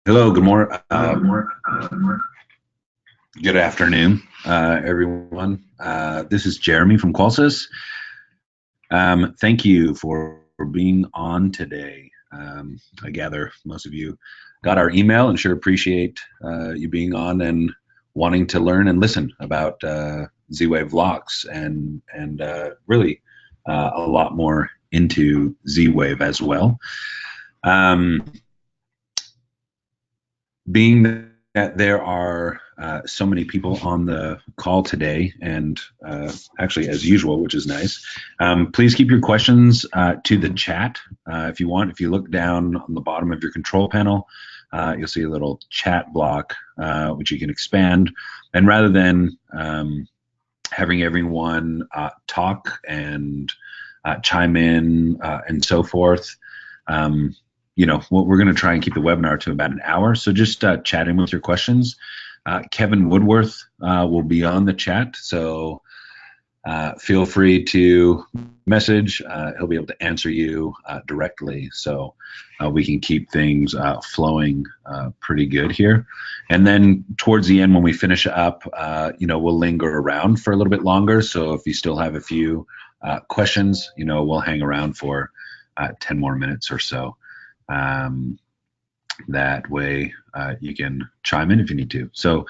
Hello, good afternoon, everyone. This is Jeremy from Qualsys. Thank you for being on today. I gather most of you got our email and sure appreciate you being on and wanting to learn and listen about Z-Wave locks and really a lot more into Z-Wave as well. Um, Being that there are so many people on the call today, and actually as usual, which is nice, please keep your questions to the chat if you want. If you look down on the bottom of your control panel, you'll see a little chat block which you can expand. And rather than having everyone talk and chime in and so forth, we're going to try and keep the webinar to about an hour. So just chat in with your questions. Kevin Woodworth will be on the chat, so feel free to message. He'll be able to answer you directly, so we can keep things flowing pretty good here. And then towards the end, when we finish up, we'll linger around for a little bit longer. So if you still have a few questions, we'll hang around for 10 more minutes or so. That way you can chime in if you need to. So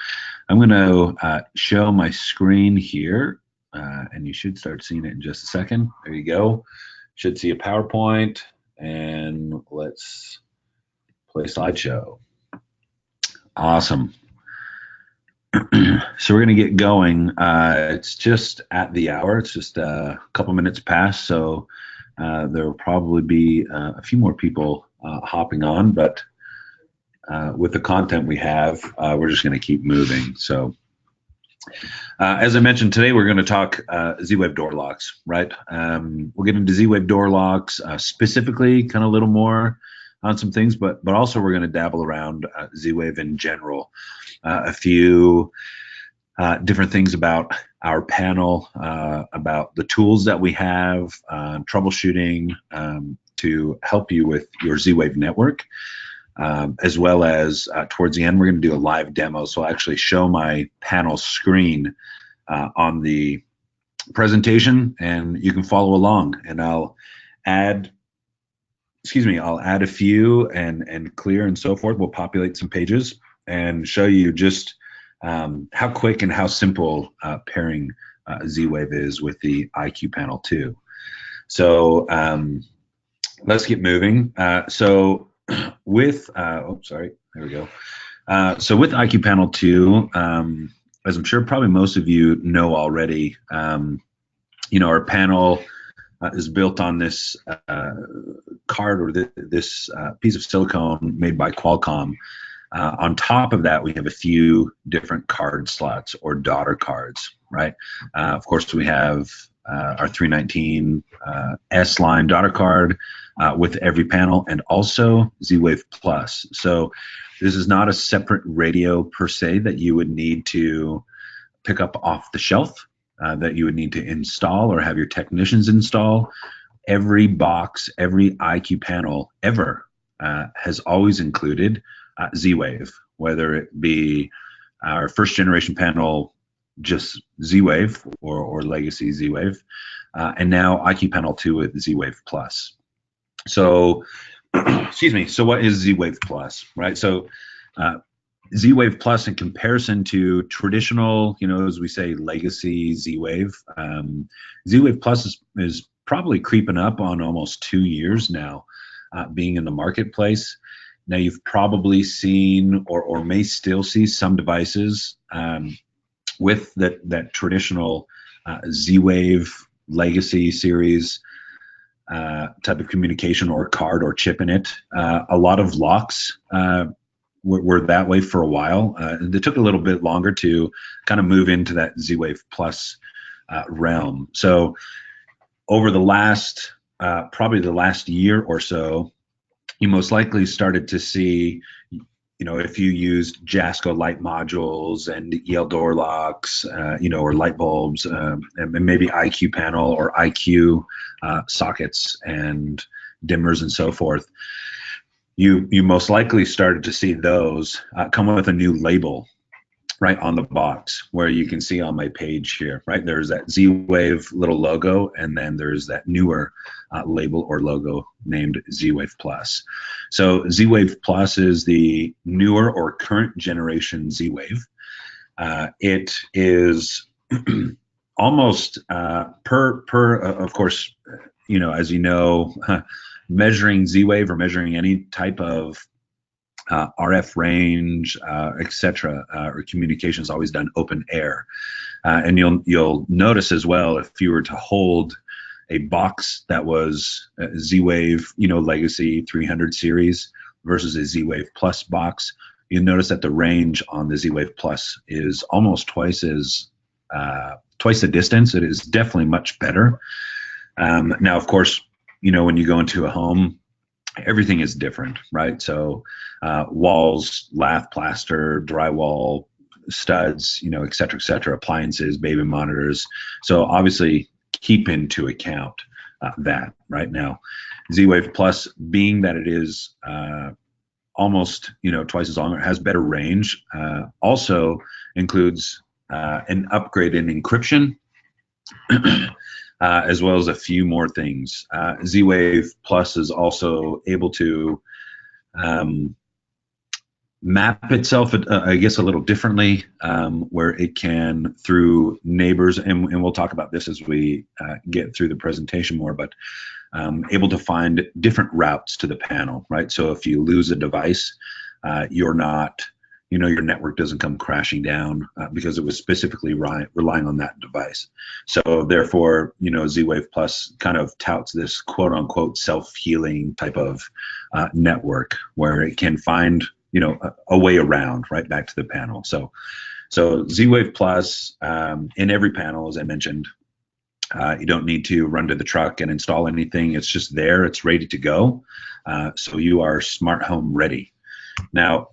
I'm going to show my screen here, and you should start seeing it in just a second. There you go. Should see a PowerPoint, and let's play slideshow. Awesome. So we're going to get going. It's just at the hour. It's just a couple minutes past, so there will probably be a few more people hopping on, but with the content we have, we're just going to keep moving. So as I mentioned, today we're going to talk Z-Wave door locks, right? We'll get into Z-Wave door locks specifically, kind of a little more on some things, but also we're going to dabble around Z-Wave in general. A few different things about our panel, about the tools that we have, troubleshooting to help you with your Z-Wave network, as well as towards the end, we're going to do a live demo. So I'll actually show my panel screen on the presentation, and you can follow along. And I'll add a few and clear and so forth. We'll populate some pages and show you just how quick and how simple pairing Z-Wave is with the IQ Panel 2. So let's get moving. So with, there we go. So with IQ Panel 2, as I'm sure probably most of you know already, our panel is built on this card or this piece of silicone made by Qualcomm. On top of that, we have a few different card slots or daughter cards, right? Of course, we have our 319 S-line daughter card with every panel, and also Z-Wave Plus. So this is not a separate radio per se that you would need to pick up off the shelf, that you would need to install or have your technicians install. Every box, every IQ panel ever has always included Z-Wave, whether it be our first generation panel, just Z-Wave or legacy Z-Wave, and now IQ Panel 2 with Z-Wave Plus. So, excuse me, so what is Z-Wave Plus, right? So Z-Wave Plus in comparison to traditional, as we say, legacy Z-Wave, Z-Wave Plus is probably creeping up on almost 2 years now being in the marketplace. Now you've probably seen or may still see some devices with that traditional Z-Wave legacy series type of communication or card or chip in it. A lot of locks were that way for a while. It took a little bit longer to kind of move into that Z-Wave Plus realm. So over the last, probably the last year or so, you most likely started to see, if you used Jasco light modules and EL door locks, or light bulbs, and maybe IQ panel or IQ sockets and dimmers and so forth. you most likely started to see those come with a new label right on the box, where you can see on my page here, right? There's that Z-Wave little logo, and then there's that newer label or logo named Z-Wave Plus. So Z-Wave Plus is the newer or current generation Z-Wave. It is almost of course, as you know, measuring Z-Wave or measuring any type of RF range, etc., or communication is always done open air. And you'll notice as well, if you were to hold a box that was a Z-Wave, Legacy 300 series versus a Z-Wave Plus box, you'll notice that the range on the Z-Wave Plus is almost twice the distance. It is definitely much better. Now, of course, when you go into a home, everything is different, right? So walls, lath, plaster, drywall, studs, et cetera, appliances, baby monitors. So obviously keep into account that right now. Z-Wave Plus, being that it is almost, twice as long, it has better range, also includes an upgrade in encryption, as well as a few more things. Z-Wave Plus is also able to map itself, I guess, a little differently, where it can, through neighbors, and we'll talk about this as we get through the presentation more, but able to find different routes to the panel, right? So if you lose a device, you're not, your network doesn't come crashing down because it was specifically relying on that device. So therefore, Z-Wave Plus kind of touts this quote unquote self-healing type of network where it can find, a way around right back to the panel. So Z-Wave Plus in every panel, as I mentioned, you don't need to run to the truck and install anything. It's just there. It's ready to go. So you are smart home ready. Now,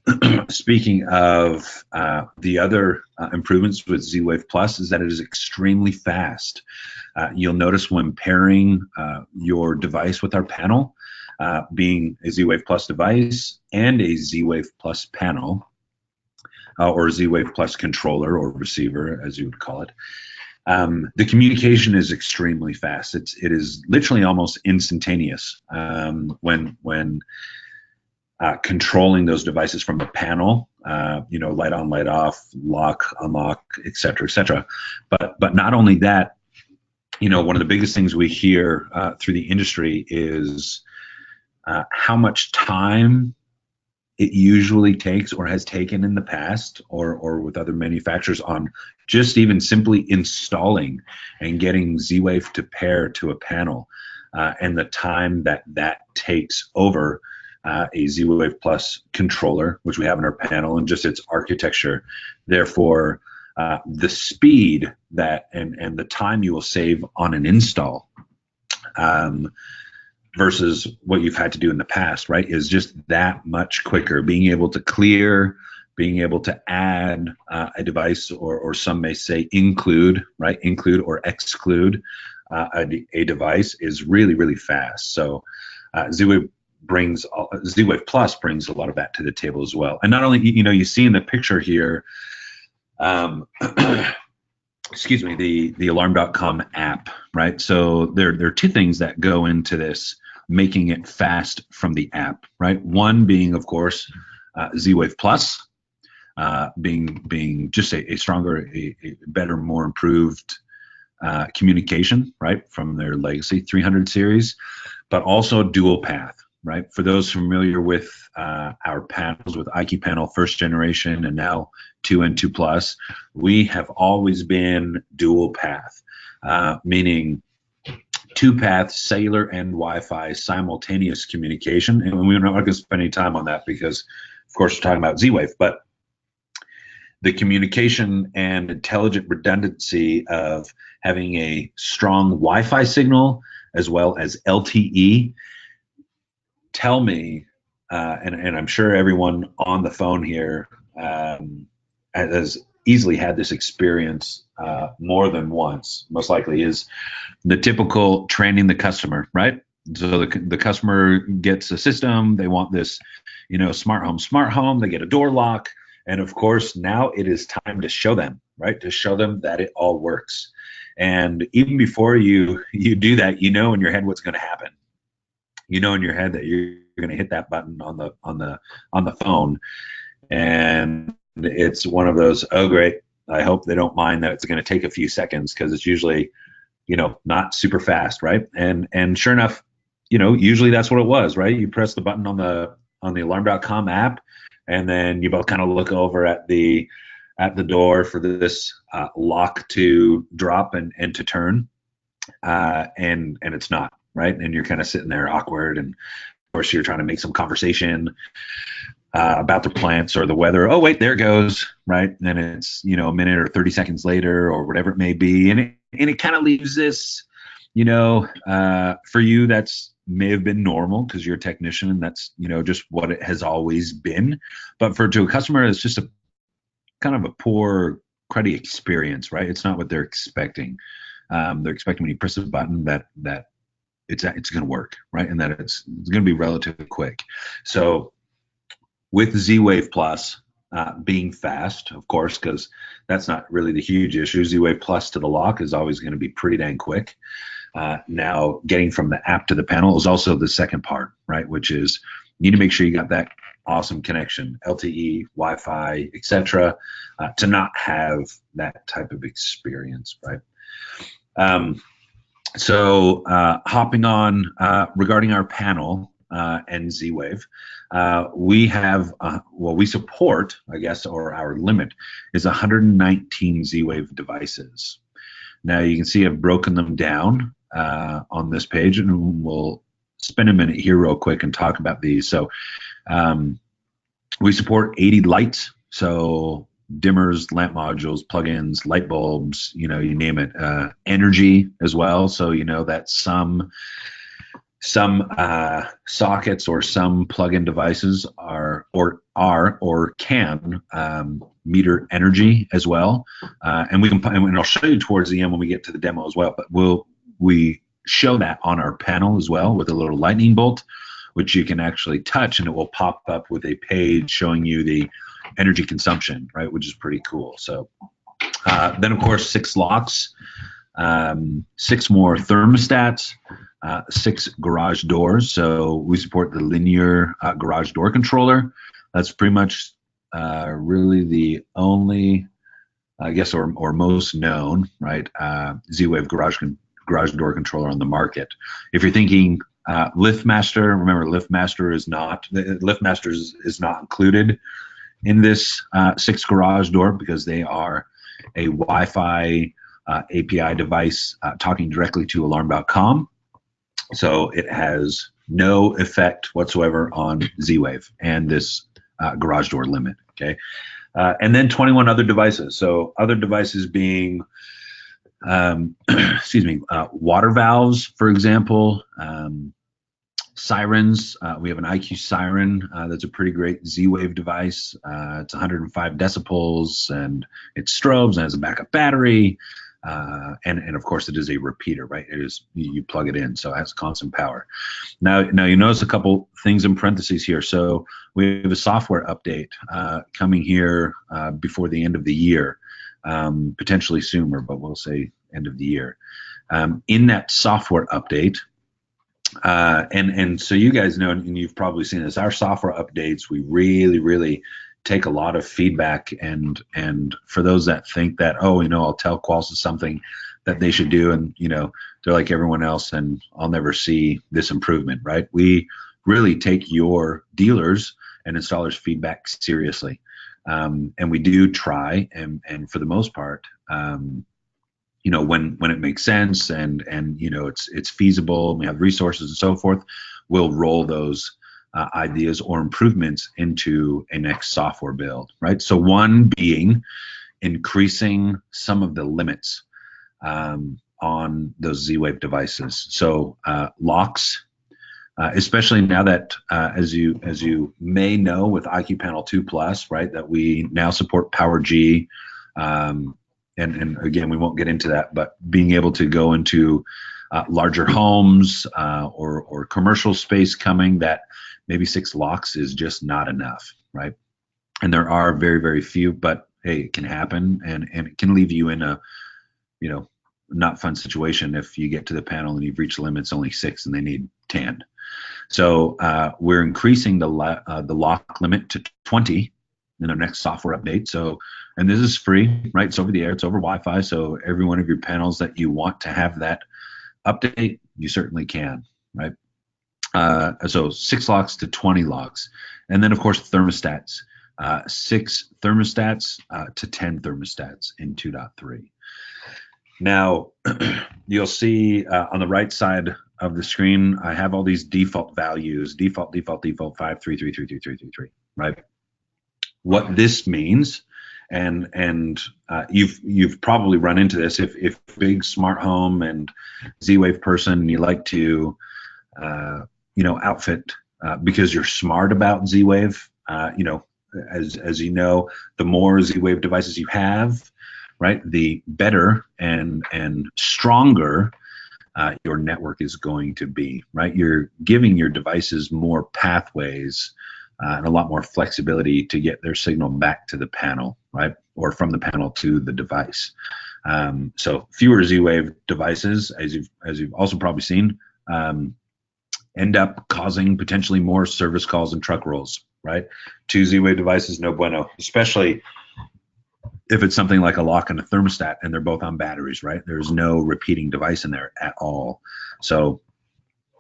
speaking of the other improvements with Z-Wave Plus, is that it is extremely fast. You'll notice when pairing your device with our panel, being a Z-Wave Plus device and a Z-Wave Plus panel, or Z-Wave Plus controller or receiver, as you would call it, the communication is extremely fast. It is literally almost instantaneous when controlling those devices from the panel, light on, light off, lock, unlock, et cetera, But not only that, one of the biggest things we hear through the industry is how much time it usually takes or has taken in the past or with other manufacturers on just even simply installing and getting Z-Wave to pair to a panel, and the time that takes over a Z-Wave Plus controller, which we have in our panel, and just its architecture. Therefore, the speed that and the time you will save on an install versus what you've had to do in the past, right, is just that much quicker. Being able to clear, being able to add a device, or some may say include or exclude a device is really, really fast. So Z-Wave Plus brings a lot of that to the table as well. And not only, you see in the picture here, excuse me, the alarm.com app, right? So there are two things that go into this, making it fast from the app, right? One being, of course, Z-Wave Plus, being just a stronger, a better, more improved communication, right, from their Legacy 300 series, but also dual path, right? For those familiar with our panels, with IQ Panel first generation and now 2 and 2 Plus, we have always been dual path, meaning 2-path cellular and Wi-Fi simultaneous communication. And we're not going to spend any time on that because, of course, we're talking about Z-Wave, but the communication and intelligent redundancy of having a strong Wi-Fi signal as well as LTE. Tell me, and I'm sure everyone on the phone here has easily had this experience more than once, most likely, is the typical training the customer, right? So the customer gets a system. They want this, smart home. They get a door lock, and of course now it is time to show them, right? To show them that it all works. And even before you do that, in your head what's going to happen. In your head that you're going to hit that button on the phone, and it's one of those. Oh, great! I hope they don't mind that it's going to take a few seconds, because it's usually not super fast, right? And sure enough, usually that's what it was, right? You press the button on the alarm.com app, and then you both kind of look over at the door for this lock to drop and to turn, and it's not, right? And you're kind of sitting there awkward, and of course you're trying to make some conversation about the plants or the weather. Oh wait, there it goes, right? And then it's a minute or 30 seconds later or whatever it may be, and it kind of leaves this, for you that's may have been normal because you're a technician and that's just what it has always been. But to a customer, it's just a kind of a poor, cruddy experience, right? It's not what they're expecting. They're expecting when you press a button that it's going to work, right? And that it's going to be relatively quick. So with Z-Wave Plus being fast, of course, because that's not really the huge issue. Z-Wave Plus to the lock is always going to be pretty dang quick. Now, getting from the app to the panel is also the second part, right? Which is you need to make sure you got that awesome connection, LTE, Wi-Fi, etc., to not have that type of experience, right? So hopping on regarding our panel and Z-Wave, we have, we support, I guess, or our limit is 119 Z-Wave devices. Now you can see I've broken them down on this page, and we'll spend a minute here real quick and talk about these. So we support 80 lights, so dimmers, lamp modules, plugins, light bulbs, you name it, energy as well. So that some sockets or some plug-in devices are or can meter energy as well, and and I'll show you towards the end when we get to the demo as well. But we show that on our panel as well with a little lightning bolt, which you can actually touch, and it will pop up with a page showing you the energy consumption, right, which is pretty cool. So then, of course, 6 locks, 6 more thermostats, 6 garage doors. So we support the linear garage door controller. That's pretty much really the only, I guess, or most known, right, Z-Wave garage door controller on the market. If you're thinking LiftMaster, remember LiftMaster is not included in this 6 garage door because they are a Wi-Fi API device talking directly to alarm.com. So it has no effect whatsoever on Z-Wave and this garage door limit. Okay, and then 21 other devices. So other devices being, water valves, for example. Sirens, we have an IQ siren that's a pretty great Z-Wave device. It's 105 decibels, and it strobes and has a backup battery, and of course it is a repeater, right? It is, you plug it in, so it has constant power. Now you notice a couple things in parentheses here. So we have a software update coming here before the end of the year, potentially sooner, but we'll say end of the year. In that software update, and so you guys know, and you've probably seen this, our software updates, we really take a lot of feedback, and for those that think that, I'll tell Qualys something that they should do, and they're like everyone else and I'll never see this improvement, right? We really take your dealers and installers feedback seriously, and we do try, and for the most part, when it makes sense and it's feasible, and we have resources and so forth, we'll roll those ideas or improvements into a next software build, right? So one being increasing some of the limits on those Z-Wave devices. So locks, especially now that as you may know with IQ Panel 2 Plus, right, that we now support PowerG. And again, we won't get into that, but being able to go into larger homes or commercial space coming, that maybe 6 locks is just not enough, right? And there are very, very few, but hey, it can happen, and it can leave you in a, not fun situation if you get to the panel and you've reached the limits only 6 and they need 10. So we're increasing the lock limit to 20 in our next software update. So, and this is free, right? It's over the air, it's over Wi-Fi. So every one of your panels that you want to have that update, you certainly can, right? So 6 locks to 20 locks. And then of course, thermostats, 6 thermostats to 10 thermostats in 2.3. Now, you'll see on the right side of the screen, I have all these default values, default, 5, 3, 3, 3, 3, 3, 3, 3, right? What this means, and you've probably run into this if big smart home and Z-Wave person, you like to, outfit because you're smart about Z-Wave, as you know, the more Z-Wave devices you have, right, the better and stronger your network is going to be, right? You're giving your devices more pathways and a lot more flexibility to get their signal back to the panel, right? Or from the panel to the device. So fewer Z-Wave devices, as you've also probably seen, end up causing potentially more service calls and truck rolls, right? 2 Z-Wave devices, no bueno, especially if it's something like a lock and a thermostat and they're both on batteries, right? There's no repeating device in there at all. So,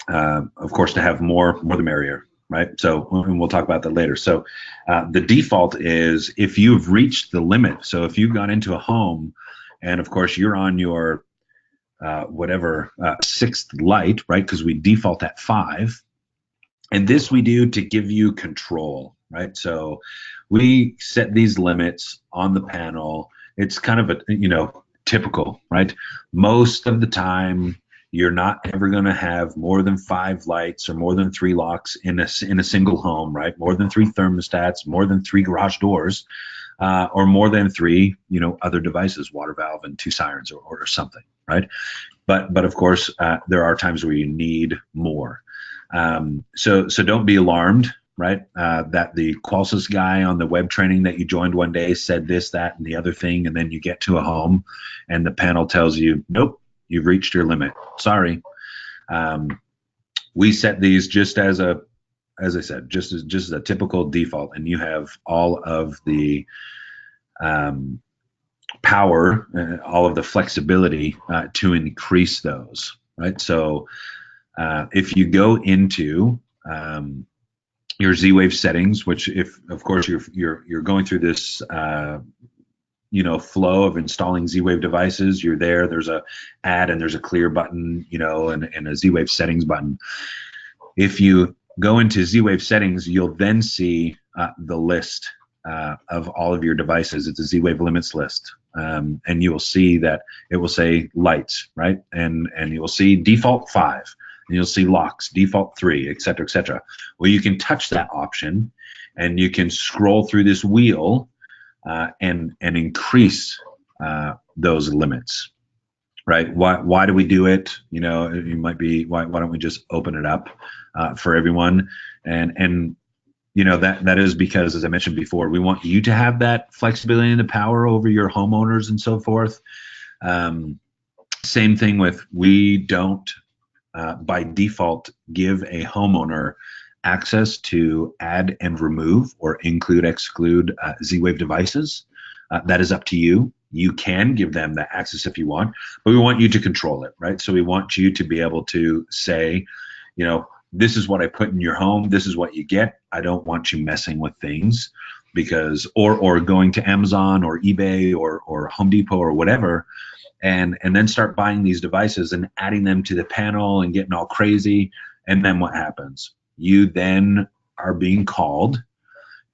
of course, to have more the merrier, right? So, and we'll talk about that later. So, the default is if you've reached the limit. So, if you've gone into a home and, of course, you're on your sixth light, right? Because we default at 5. And this we do to give you control, right? So we set these limits on the panel. It's kind of a, typical, right? Most of the time, you're not ever going to have more than 5 lights or more than 3 locks in a single home, right? More than 3 thermostats, more than 3 garage doors, or more than 3, other devices, water valve and 2 sirens or something, right? But of course, there are times where you need more. So don't be alarmed, right? That the Qualsys guy on the web training that you joined one day said this, that, and the other thing, and then you get to a home and the panel tells you, nope, you've reached your limit. Sorry. We set these just as I said, just as a typical default, and you have all of the power, all of the flexibility to increase those, right? So if you go into your Z-Wave settings, which if of course you're going through this flow of installing Z-Wave devices, you're there. There's a add and there's a clear button, and a Z-Wave settings button. If you go into Z-Wave settings, you'll then see the list of all of your devices. It's a Z-Wave limits list, and you will see that it will say lights, right? And you will see default 5. And you'll see locks, default 3, et cetera, et cetera. Well, you can touch that option and you can scroll through this wheel and increase those limits, right? Why do we do it? You might be, why don't we just open it up for everyone? And that is because, as I mentioned before, we want you to have that flexibility and the power over your homeowners and so forth. Same thing with, we don't by default give a homeowner access to add and remove or include, exclude Z-Wave devices. That is up to you. You can give them that access if you want, but we want you to control it, right? So we want you to be able to say, this is what I put in your home. This is what you get. I don't want you messing with things because, or going to Amazon or eBay or Home Depot or whatever, and then start buying these devices and adding them to the panel and getting all crazy. And then what happens? You then are being called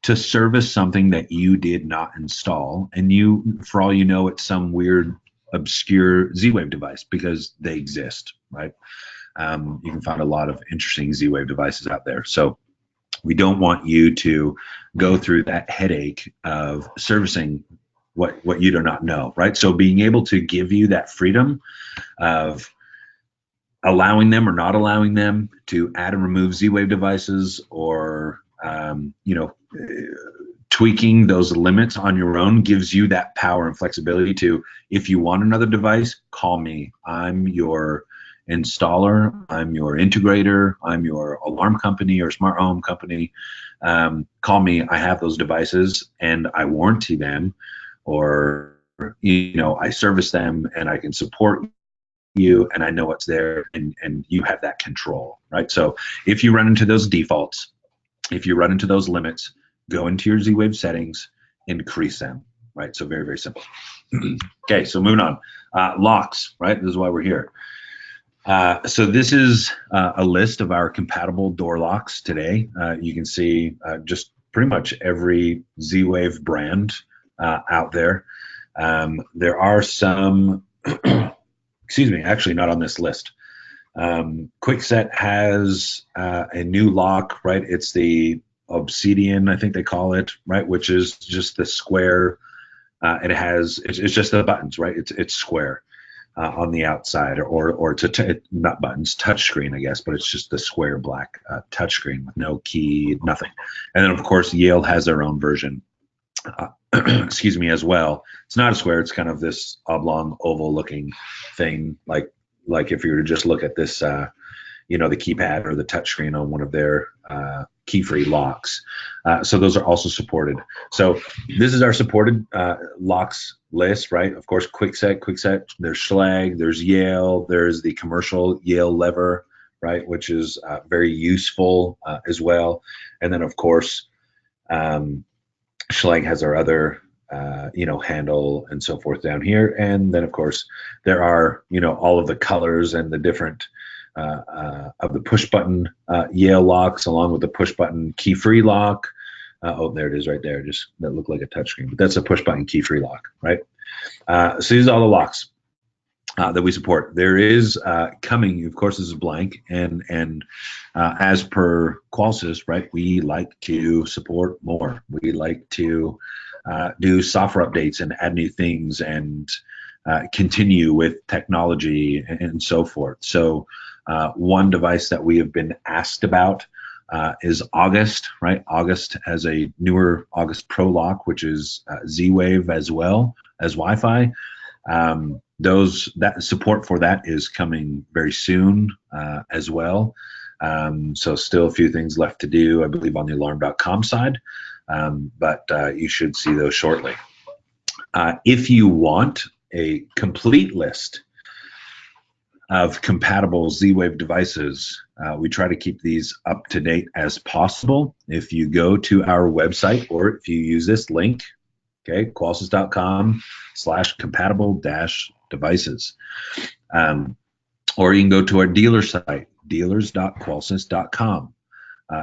to service something that you did not install. And you, for all you know, it's some weird, obscure Z-Wave device because they exist, right? You can find a lot of interesting Z-Wave devices out there. So we don't want you to go through that headache of servicing what you do not know, right? So being able to give you that freedom of allowing them or not allowing them to add and remove Z-Wave devices, or tweaking those limits on your own gives you that power and flexibility to, if you want another device, call me. I'm your installer, I'm your integrator, I'm your alarm company or smart home company. Call me. I have those devices and I warranty them, or I service them and I can support you, and I know it's there, and you have that control, right? So if you run into those defaults, if you run into those limits, go into your Z-Wave settings, increase them, right? So very, very simple. Okay, so moving on. Locks, right? This is why we're here. So this is a list of our compatible door locks today. You can see just pretty much every Z-Wave brand out there. There are some, excuse me, actually not on this list. Kwikset has a new lock, right? It's the Obsidian, I think they call it, right? Which is just the square. It's just the buttons, right? It's square on the outside, or it's not buttons, touchscreen, I guess, but it's just the square black touchscreen with no key, nothing. And then of course Yale has their own version. Excuse me, as well. It's not a square. It's kind of this oblong, oval-looking thing, like if you were to just look at this, the keypad or the touchscreen on one of their key-free locks. So those are also supported. So this is our supported locks list, right? Of course, Kwikset. There's Schlage. There's Yale. There's the commercial Yale lever, right, which is very useful as well. And then of course, Schlage has our other, handle and so forth down here. And then, of course, there are, all of the colors and the different of the push button Yale locks, along with the push button key-free lock. Oh, there it is right there. Just that looked like a touchscreen, but that's a push button key-free lock, right? So these are all the locks that we support. There is coming, of course, this is blank, and as per Qualsys, right, we like to support more. We like to do software updates and add new things and continue with technology and so forth. So one device that we have been asked about is August, right? August has a newer August Pro lock, which is Z-Wave as well as Wi-Fi. That support for that is coming very soon as well. So still a few things left to do, I believe, on the alarm.com side, but you should see those shortly. If you want a complete list of compatible Z-Wave devices, we try to keep these up to date as possible. If you go to our website, or if you use this link, okay, qualsys.com/compatible-devices. Or you can go to our dealer site, dealers.qualsys.com.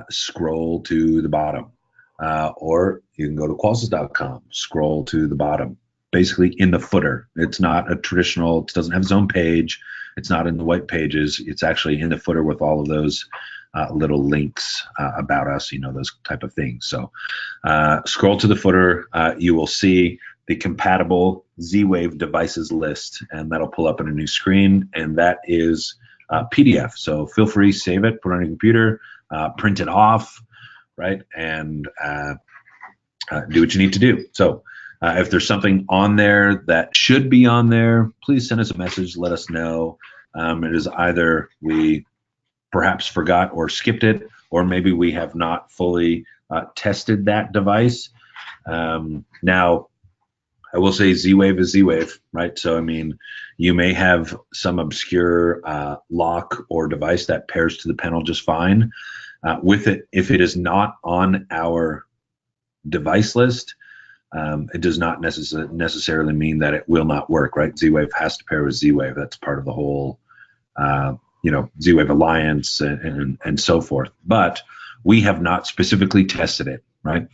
Scroll to the bottom. Or you can go to qualsys.com, scroll to the bottom. Basically in the footer. It's not a traditional, it doesn't have its own page. It's not in the white pages. It's actually in the footer with all of those little links about us, those type of things. So scroll to the footer. You will see the compatible Z-Wave devices list, and that'll pull up on a new screen, and that is PDF. So feel free, save it, put it on your computer, print it off, right, and do what you need to do. So if there's something on there that should be on there, please send us a message, let us know. It is either we perhaps forgot or skipped it, or maybe we have not fully tested that device. Now, I will say Z-Wave is Z-Wave, right? So, I mean, you may have some obscure lock or device that pairs to the panel just fine. With it, if it is not on our device list, it does not necessarily mean that it will not work, right? Z-Wave has to pair with Z-Wave. That's part of the whole, Z-Wave Alliance and so forth. But we have not specifically tested it, right?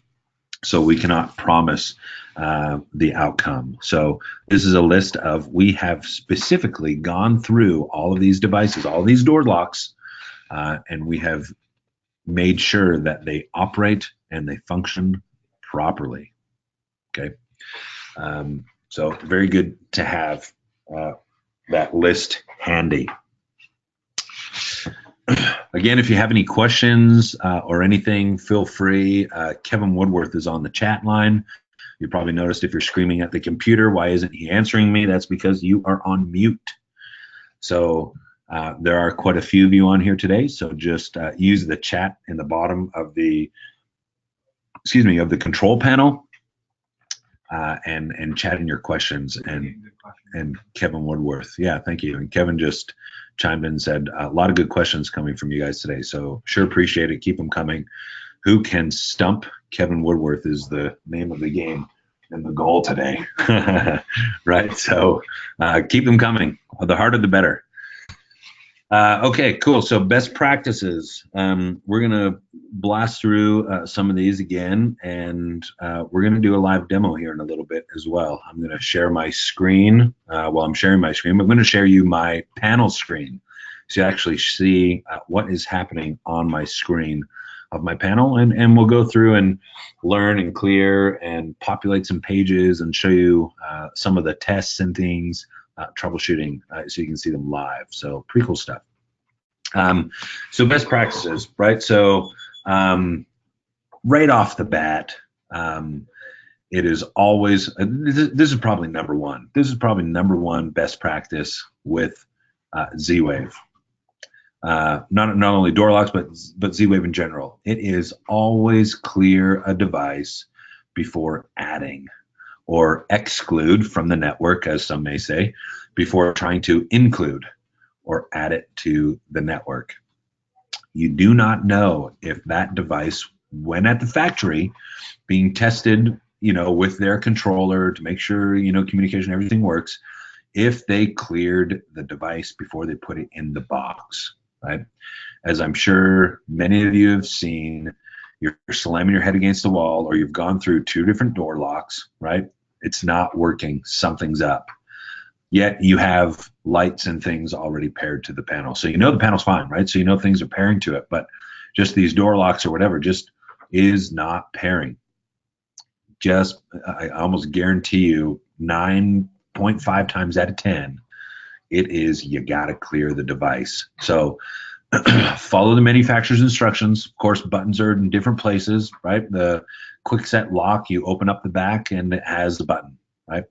So we cannot promise the outcome. So this is a list of, we have specifically gone through all of these devices, all these door locks, and we have made sure that they operate and they function properly. Okay. So very good to have that list handy. Again, if you have any questions or anything, feel free. Kevin Woodworth is on the chat line. You probably noticed if you're screaming at the computer, why isn't he answering me? That's because you are on mute. So there are quite a few of you on here today. So just use the chat in the bottom of the, of the control panel and chat in your questions. And Kevin Woodworth, yeah, thank you. And Kevin just chimed in and said a lot of good questions coming from you guys today. So sure appreciate it. Keep them coming. Who can stump Kevin Woodworth is the name of the game and the goal today. Right? So keep them coming. The harder, the better. Okay, cool. So best practices. We're going to blast through some of these again, and we're going to do a live demo here in a little bit as well. I'm going to share my screen. While I'm sharing my screen, I'm going to share you my panel screen so you actually see what is happening on my screen of my panel, and we'll go through and learn and clear and populate some pages and show you some of the tests and things, troubleshooting, so you can see them live. So pretty cool stuff. So best practices, right? So right off the bat, it is always, this is probably number one. This is probably number one best practice with Z-Wave. Not only door locks, but Z-Wave in general. It is always clear a device before adding, or exclude from the network, as some may say, before trying to include or add it to the network. You do not know if that device, when at the factory, being tested, with their controller to make sure, communication, everything works, if they cleared the device before they put it in the box. Right? As I'm sure many of you have seen, you're slamming your head against the wall, or you've gone through 2 different door locks, right? It's not working, something's up. Yet you have lights and things already paired to the panel. So the panel's fine, right? So things are pairing to it, but just these door locks or whatever just is not pairing. I almost guarantee you 9.5 times out of 10, it is you gotta clear the device. So follow the manufacturer's instructions. Of course, buttons are in different places, right? The quick set lock, you open up the back and it has the button, right?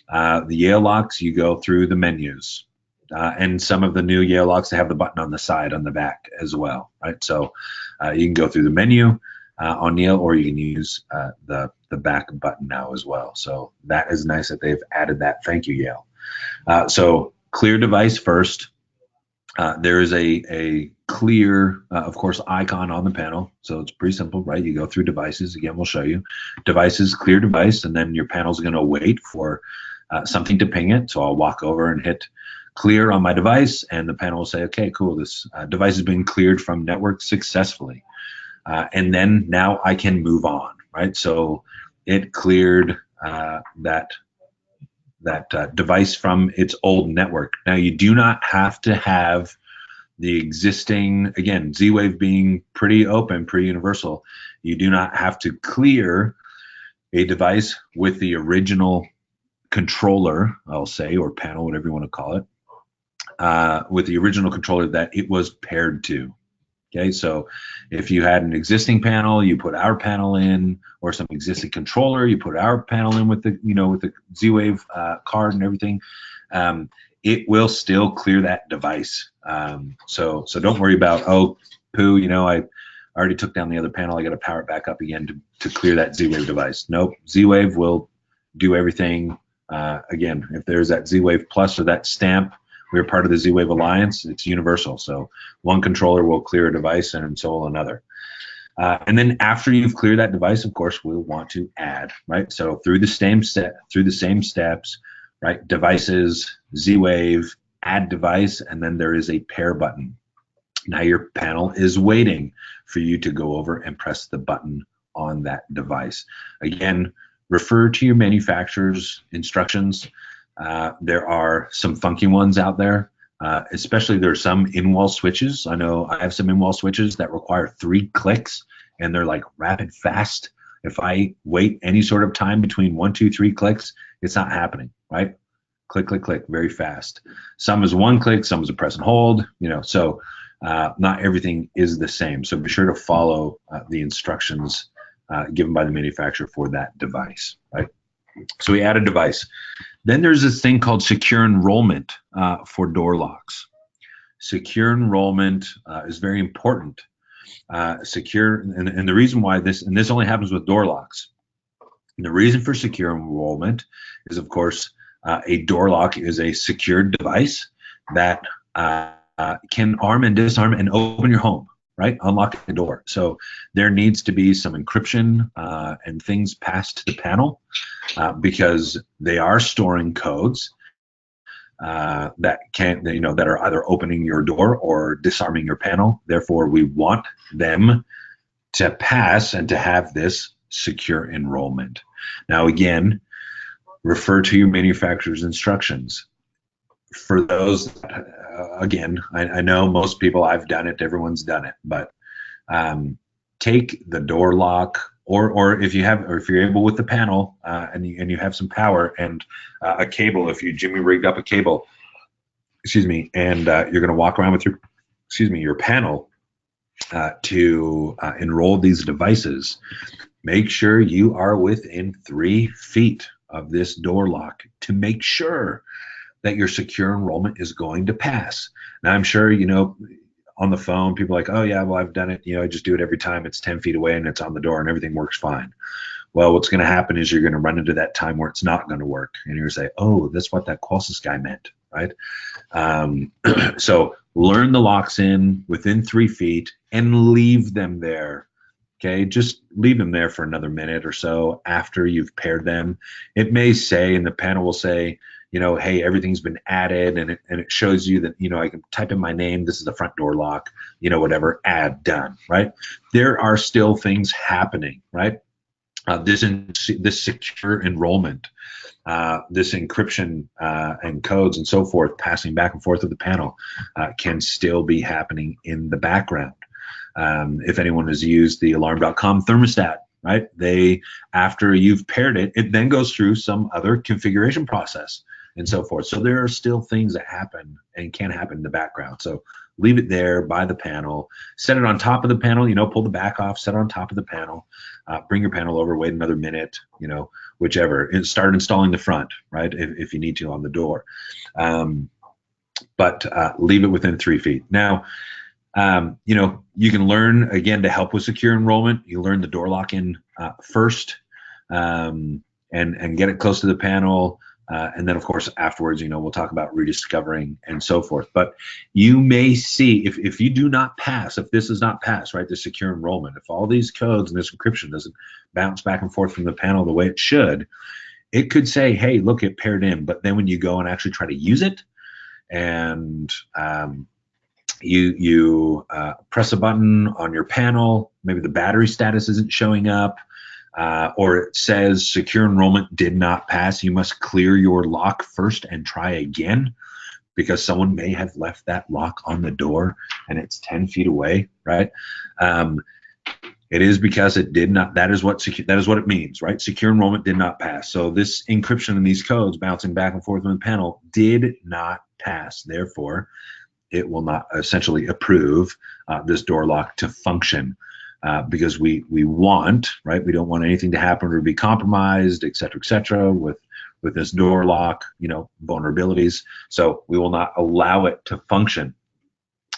The Yale locks, you go through the menus. And some of the new Yale locks, they have the button on the side, on the back as well, right? So you can go through the menu on Yale, or you can use the back button now as well. So that is nice that they've added that. Thank you, Yale. So clear device first. There is a clear, of course, icon on the panel. So it's pretty simple, right? You go through devices. Again, we'll show you. Devices, clear device, and then your panel's going to wait for something to ping it. So I'll walk over and hit clear on my device, and the panel will say, okay, cool, this device has been cleared from network successfully. And then now I can move on, right? So it cleared that device from its old network. Now, you do not have to have the existing, again, Z-Wave being pretty open, pretty universal, you do not have to clear a device with the original controller, I'll say, or panel, whatever you want to call it, with the original controller that it was paired to. Okay, so if you had an existing panel, you put our panel in, or some existing controller, you put our panel in with the, with the Z-Wave card and everything. It will still clear that device. So don't worry about, oh, poo, I already took down the other panel. I got to power it back up again to clear that Z-Wave device. Nope, Z-Wave will do everything. Again, if there's that Z-Wave Plus or that stamp, we're part of the Z-Wave Alliance. It's universal. So one controller will clear a device, and so will another. And then after you've cleared that device, of course, we'll want to add, right? So through the same steps, right? Devices, Z-Wave, add device, and then there is a pair button. Now your panel is waiting for you to go over and press the button on that device. Again, refer to your manufacturer's instructions. There are some funky ones out there, especially there are some in-wall switches. I know I have some in-wall switches that require 3 clicks, and they're like rapid fast. If I wait any sort of time between 1, 2, 3 clicks, it's not happening, right? Click, click, click, very fast. Some is 1 click, some is a press and hold, so not everything is the same. So be sure to follow the instructions given by the manufacturer for that device, right? So we add a device. Then there's this thing called secure enrollment for door locks. Secure enrollment is very important. Secure, and the reason why this only happens with door locks. And the reason for secure enrollment is, of course, a door lock is a secured device that can arm and disarm and open your home, right? Unlock the door. So there needs to be some encryption and things passed to the panel because they are storing codes that that are either opening your door or disarming your panel. Therefore, we want them to pass and to have this secure enrollment. Now, again, refer to your manufacturer's instructions. For those, again, I know most people, I've done it, everyone's done it, but take the door lock, or if you're able with the panel and you have some power and a cable, if you Jimmy rigged up a cable, and you're going to walk around with your panel to enroll these devices, make sure you are within 3 feet of this door lock to make sure that your secure enrollment is going to pass. Now, I'm sure, on the phone, people are like, oh yeah, well, I've done it. I just do it every time. It's 10 feet away and it's on the door and everything works fine. Well, what's going to happen is you're going to run into that time where it's not going to work. And you're going to say, oh, that's what that Qualsys guy meant, right? So learn the locks within 3 feet and leave them there. Okay, just leave them there for another minute or so after you've paired them. It may say, and the panel will say, hey, everything's been added, and it shows you that, I can type in my name. This is the front door lock, whatever, add, done, right? There are still things happening, right? This secure enrollment, this encryption and codes and so forth, passing back and forth with the panel can still be happening in the background. If anyone has used the alarm.com thermostat, right? After you've paired it, it then goes through some other configuration process and so forth. So there are still things that happen and can happen in the background. So leave it there by the panel, set it on top of the panel, pull the back off, set it on top of the panel, bring your panel over, wait another minute, whichever, and start installing the front, right? If you need to on the door. But leave it within 3 feet. Now, you can learn, again, to help with secure enrollment. You learn the door lock in first and get it close to the panel. And then, of course, afterwards, we'll talk about rediscovering and so forth. But you may see, if you do not pass, if this does not pass, right, the secure enrollment, if all these codes and this encryption doesn't bounce back and forth from the panel the way it should, it could say, hey, look, it paired in. But then when you go and actually try to use it and you press a button on your panel, maybe the battery status isn't showing up, or it says secure enrollment did not pass, you must clear your lock first and try again, because someone may have left that lock on the door and it's 10 feet away, right? It is because it did not. That is what it means, right? Secure enrollment did not pass. So this encryption and these codes bouncing back and forth on the panel did not pass. Therefore, it will not essentially approve this door lock to function because we want, right? We don't want anything to happen or be compromised, et cetera, with this door lock, vulnerabilities. So we will not allow it to function.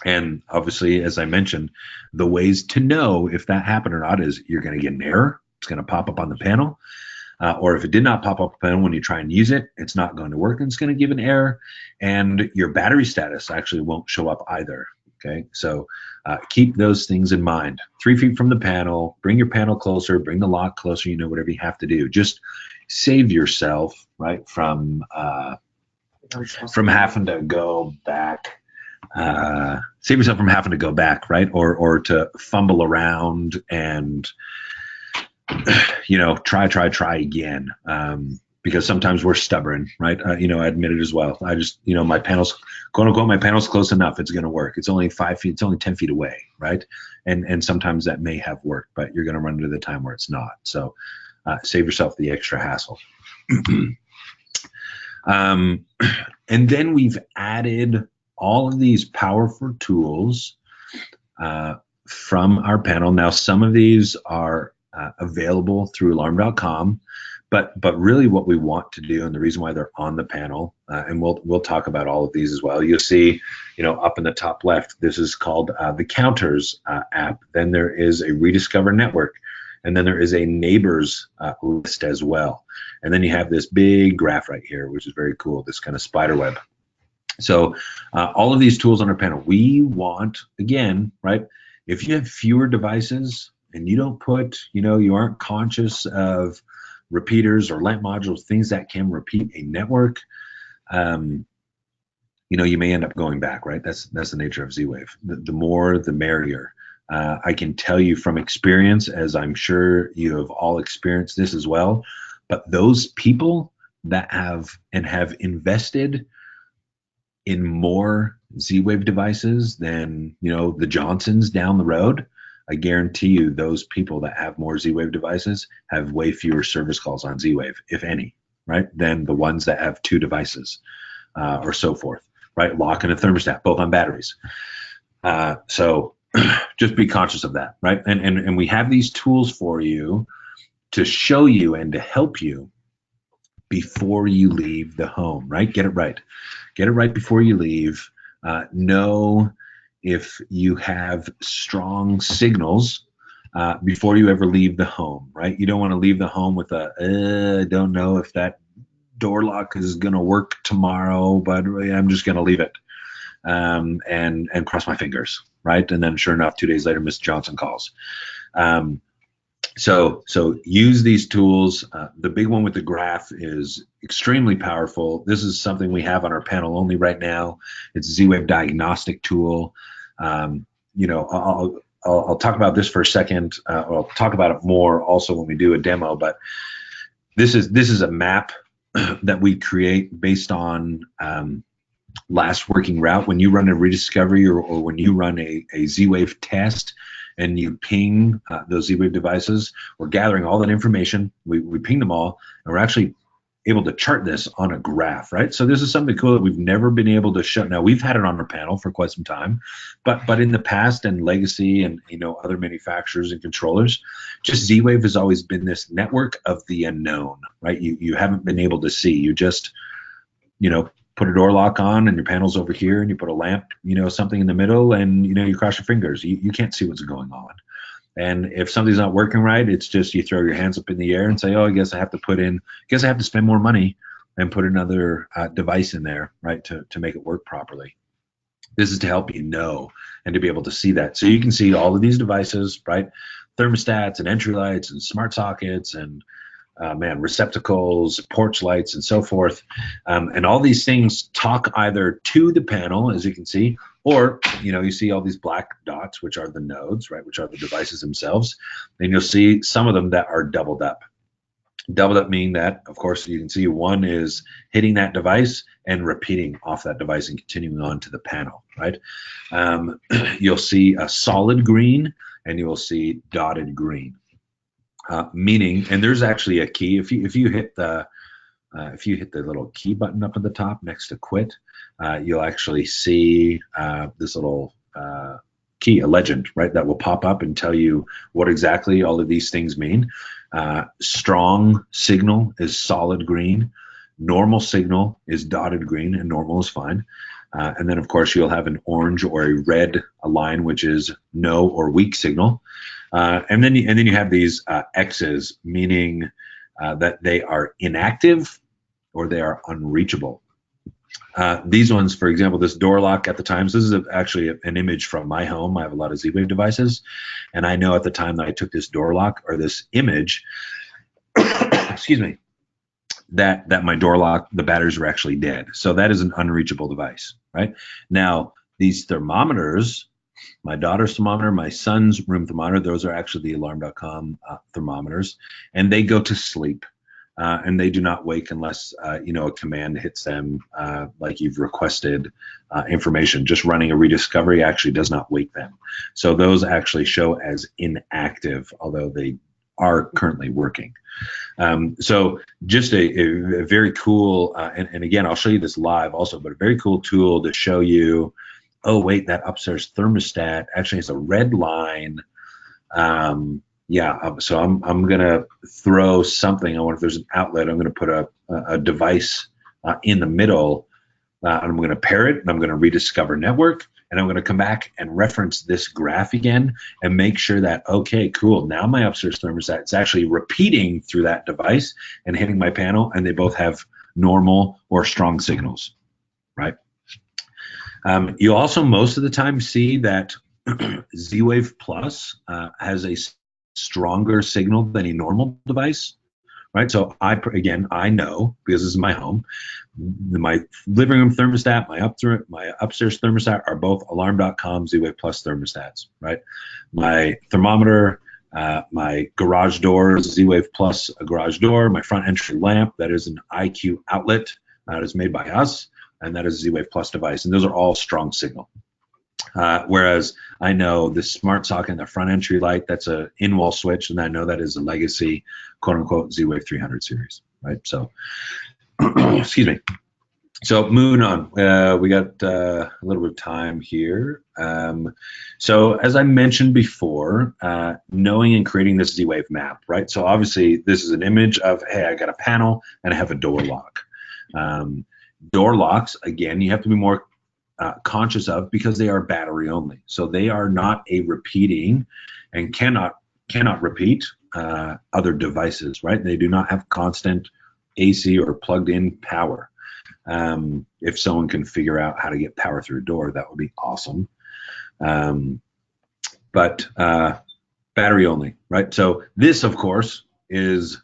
And obviously, as I mentioned, the ways to know if that happened or not is you're going to get an error. It's going to pop up on the panel. Or if it did not pop up on the panel when you try and use it, it's not going to work and it's going to give an error. And your battery status actually won't show up either. Okay, so keep those things in mind. 3 feet from the panel, bring your panel closer, bring the lock closer, whatever you have to do. Just save yourself, right, from having to go back. Save yourself from having to go back, right, or to fumble around and try again, because sometimes we're stubborn, right? I admit it as well. I just, my panel's, quote unquote, my panel's close enough, it's going to work. It's only 5 feet, it's only 10 feet away, right? And sometimes that may have worked, but you're going to run into the time where it's not. So save yourself the extra hassle. And then we've added all of these powerful tools from our panel. Now, some of these are available through alarm.com, but really what we want to do, and the reason why they're on the panel, and we'll talk about all of these as well. You'll see, up in the top left, this is called the Counters app. Then there is a Rediscover Network, and then there is a Neighbors list as well. And then you have this big graph right here, which is very cool, this kind of spider web. So all of these tools on our panel, we want, again, right, if you have fewer devices and you don't put, you aren't conscious of repeaters or lamp modules, things that can repeat a network, you may end up going back, right? That's the nature of Z-Wave. The more, the merrier. I can tell you from experience, as I'm sure you have all experienced this as well, but those people that have invested in more Z-Wave devices than, the Johnsons down the road, I guarantee you those people that have more Z-Wave devices have way fewer service calls on Z-Wave, if any, right, than the ones that have 2 devices or so forth, right? Lock and a thermostat, both on batteries. So just be conscious of that, right? And we have these tools for you to show you and to help you before you leave the home, right? Get it right. Get it right before you leave. Know if you have strong signals before you ever leave the home, right? You don't want to leave the home with I don't know if that door lock is going to work tomorrow, but I'm just going to leave it and cross my fingers, right? And then sure enough, 2 days later, Miss Johnson calls. So use these tools. The big one with the graph is extremely powerful. This is something we have on our panel only right now. It's a Z-Wave diagnostic tool. I'll talk about this for a second. I'll talk about it more also when we do a demo, but this is a map that we create based on last working route. When you run a rediscovery or when you run a Z-Wave test and you ping those Z-Wave devices, we're gathering all that information. We ping them all, and we're actually able to chart this on a graph, right? So this is something cool that we've never been able to show. Now, we've had it on our panel for quite some time, but in the past, and Legacy and other manufacturers and controllers, just Z-Wave has always been this network of the unknown, right? You haven't been able to see. You just put a door lock on and your panel's over here, and you put a lamp, something in the middle, and you cross your fingers. You can't see what's going on. And if something's not working right, it's just you throw your hands up in the air and say, oh, I guess I have to spend more money and put another device in there, right, to make it work properly. This is to help you know and to be able to see that. So you can see all of these devices, right, thermostats and entry lights and smart sockets and receptacles, porch lights, and so forth. And all these things talk either to the panel, as you can see, or, you see all these black dots, which are the nodes, right, which are the devices themselves. And you'll see some of them that are doubled up. Doubled up meaning that, of course, you can see one is hitting that device and repeating off that device and continuing on to the panel, right? You'll see a solid green and you will see dotted green. Meaning, and there's actually a key. If you hit the little key button up at the top next to quit, you'll actually see this little key, a legend, right, that will pop up and tell you what exactly all of these things mean. Strong signal is solid green. Normal signal is dotted green, and normal is fine. And then, of course, you'll have an orange or a red line, which is no or weak signal. And then you have these X's, meaning that they are inactive or they are unreachable. These ones, for example, this door lock at the time, so this is actually an image from my home. I have a lot of Z-Wave devices, and I know at the time that I took this door lock or this image, excuse me, that my door lock, the batteries were actually dead. So that is an unreachable device, right? Now, these thermometers, my daughter's thermometer, my son's room thermometer, those are actually the alarm.com thermometers, and they go to sleep. And they do not wake unless a command hits them, like you've requested information. Just running a rediscovery actually does not wake them. So those actually show as inactive, although they are currently working. So just a very cool, and again, I'll show you this live also, but a very cool tool to show you oh wait, that upstairs thermostat actually has a red line. Yeah, so I'm gonna throw something. I wonder if there's an outlet. I'm gonna put a device in the middle, and I'm gonna pair it, and I'm gonna rediscover network, and I'm gonna come back and reference this graph again and make sure that, okay, cool. Now my upstairs thermostat is actually repeating through that device and hitting my panel, and they both have normal or strong signals, right? You also most of the time see that Z-Wave Plus has a stronger signal than a normal device, right? So I know because this is my home, my living room thermostat, my upstairs thermostat are both Alarm.com Z-Wave Plus thermostats, right? My thermometer, my garage door is Z-Wave Plus a garage door, my front entry lamp, that is an IQ outlet that is made by us, and that is a Z-Wave Plus device, and those are all strong signal. Whereas I know the smart socket and the front entry light, that's a in-wall switch, and I know that is a legacy, quote unquote, Z-Wave 300 series, right? So, excuse me. So moving on, we got a little bit of time here. So as I mentioned before, knowing and creating this Z-Wave map, right? So obviously this is an image of, hey, I got a panel and I have a door lock. Door locks, again, you have to be more conscious of because they are battery only. So they are not a repeating and cannot repeat other devices, right? They do not have constant AC or plugged in power. If someone can figure out how to get power through a door, that would be awesome. But battery only, right? So this, of course, is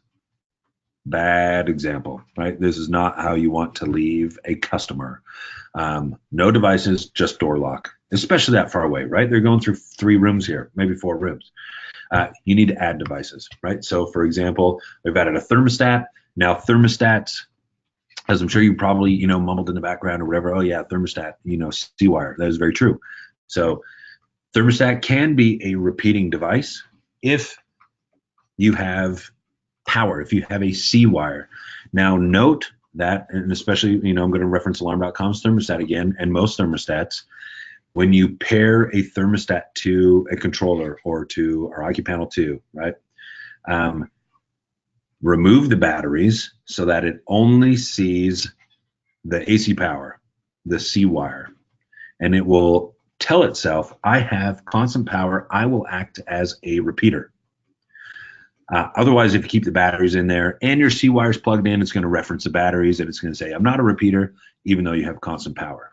bad example, right? This is not how you want to leave a customer. No devices, just door lock, especially that far away, right? They're going through 3 rooms here, maybe 4 rooms. You need to add devices, right? So for example, we've added a thermostat. Now thermostats, as I'm sure you probably, mumbled in the background or whatever, oh yeah, thermostat, C-wire, that is very true. So thermostat can be a repeating device if you have power, if you have a C-wire. Now note that, and especially, I'm going to reference Alarm.com's thermostat again, and most thermostats, when you pair a thermostat to a controller or to our IQ Panel 2, right? Remove the batteries so that it only sees the AC power, the C-wire, and it will tell itself, I have constant power, I will act as a repeater. Otherwise, if you keep the batteries in there and your C-wire is plugged in, it's going to reference the batteries and it's going to say, I'm not a repeater, even though you have constant power.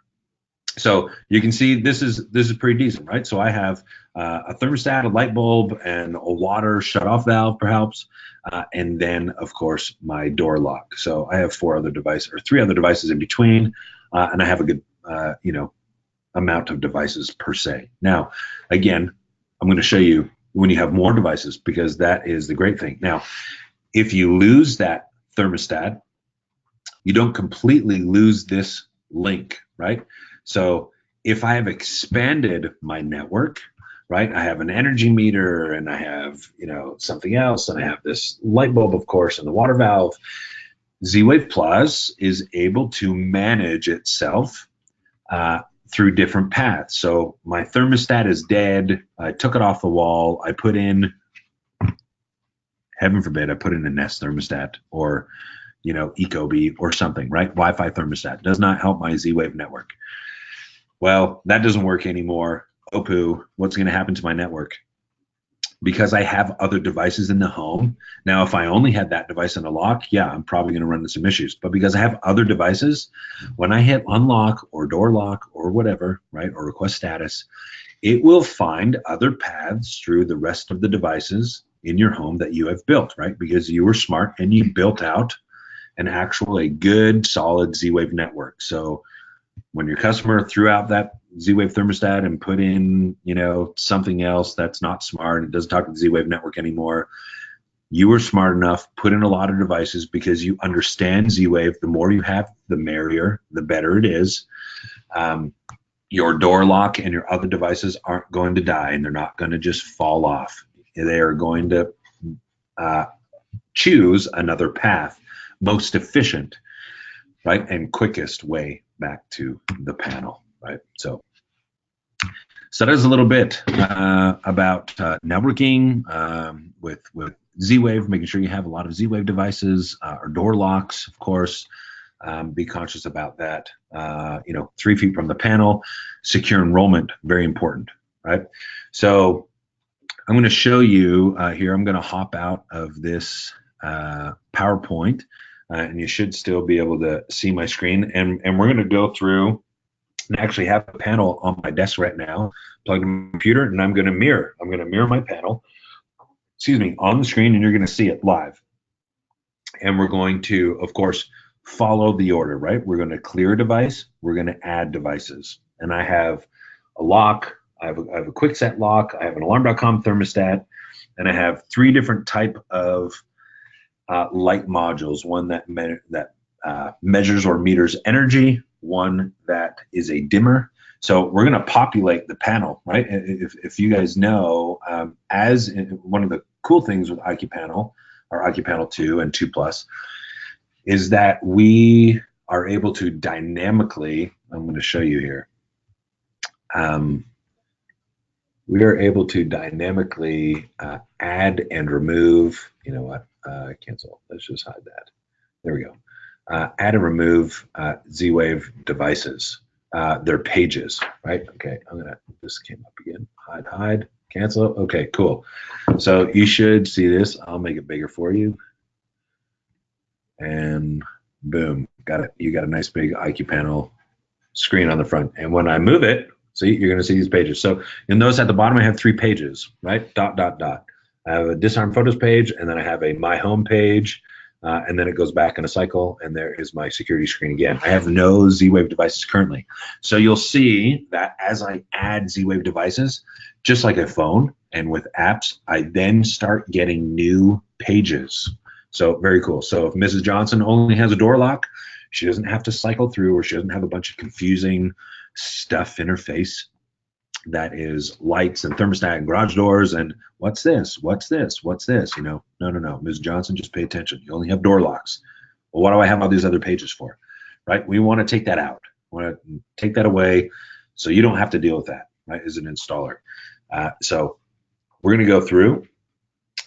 So you can see this is pretty decent, right? So I have a thermostat, a light bulb, and a water shut-off valve, perhaps, and then, of course, my door lock. So I have 3 other devices in between, and I have a good, amount of devices per se. Now, again, I'm going to show you when you have more devices, because that is the great thing. Now, if you lose that thermostat, you don't completely lose this link, right? So if I have expanded my network, right, I have an energy meter and I have, something else, and I have this light bulb, of course, and the water valve, Z-Wave Plus is able to manage itself through different paths. So my thermostat is dead. I took it off the wall. I put in, heaven forbid, I put in a Nest thermostat or, Ecobee or something, right? Wi-Fi thermostat does not help my Z-Wave network. Well, that doesn't work anymore. Oh, poo. What's going to happen to my network? Because I have other devices in the home. Now, if I only had that device in a lock, yeah, I'm probably going to run into some issues. But because I have other devices, when I hit unlock or door lock or whatever, right, or request status, it will find other paths through the rest of the devices in your home that you have built, right? Because you were smart and you built out a good, solid Z-Wave network. So when your customer threw out that Z-Wave thermostat and put in, something else that's not smart, it doesn't talk to the Z-Wave network anymore, you were smart enough, put in a lot of devices because you understand Z-Wave. The more you have, the merrier, the better it is. Your door lock and your other devices aren't going to die, and they're not going to just fall off. They are going to choose another path, most efficient, right, and quickest way back to the panel, right? So So that is a little bit about networking with Z-Wave, making sure you have a lot of Z-Wave devices or door locks, of course. Be conscious about that. 3 feet from the panel, secure enrollment, very important, right? So I'm going to show you here. I'm going to hop out of this PowerPoint, and you should still be able to see my screen. And we're going to go through and actually have a panel on my desk right now, plugged in my computer, and I'm going to mirror. I'm going to mirror my panel, on the screen, and you're going to see it live. And we're going to, of course, follow the order, right? We're going to clear a device. We're going to add devices. And I have a lock. I have a quick set lock. I have an alarm.com thermostat. And I have 3 different type of light modules. One that measures or meters energy. One that is a dimmer. So we're going to populate the panel, right? If you guys know, one of the cool things with IQPanel, or IQPanel 2 and 2 Plus, is that we are able to dynamically, I'm going to show you here, we are able to dynamically add and remove, you know what, cancel, let's just hide that. There we go. Add and remove Z-Wave devices, their pages, right? Okay, this came up again, hide, cancel, okay, cool. So you should see this. I'll make it bigger for you. And boom, got it. You got a nice big IQPanel screen on the front. And when I move it, see, you're going to see these pages. So you'll notice at the bottom I have 3 pages, right? Dot, dot, dot. I have a disarm photos page, and then I have a my home page, and then it goes back in a cycle, and there is my security screen again. I have no Z-Wave devices currently. So you'll see that as I add Z-Wave devices, just like a phone and with apps, I then start getting new pages. So very cool. So if Mrs. Johnson only has a door lock, she doesn't have to cycle through, or she doesn't have a bunch of confusing stuff in her face that is lights and thermostat and garage doors and what's this, no. Ms. Johnson, just pay attention. You only have door locks. Well, what do I have all these other pages for, right? We want to take that out. We want to take that away so you don't have to deal with that, right, as an installer. So we're going to go through.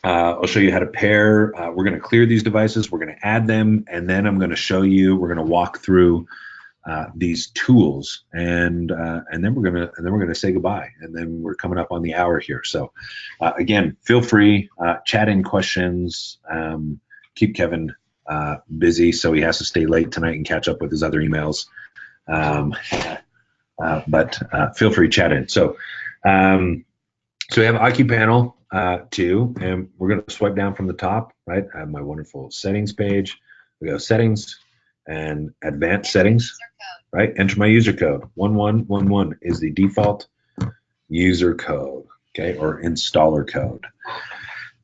I'll show you how to pair. We're going to clear these devices. We're going to add them, and then I'm going to show you. We're going to walk through these tools, and then we're going to say goodbye. And then we're coming up on the hour here. So again, feel free, chat in questions. Keep Kevin busy, so he has to stay late tonight and catch up with his other emails. But feel free, chat in. So we have IQPanel 2, and we're going to swipe down from the top, right? I have my wonderful settings page. We go settings and advanced settings, right? Enter my user code. 1111 is the default user code, okay, or installer code.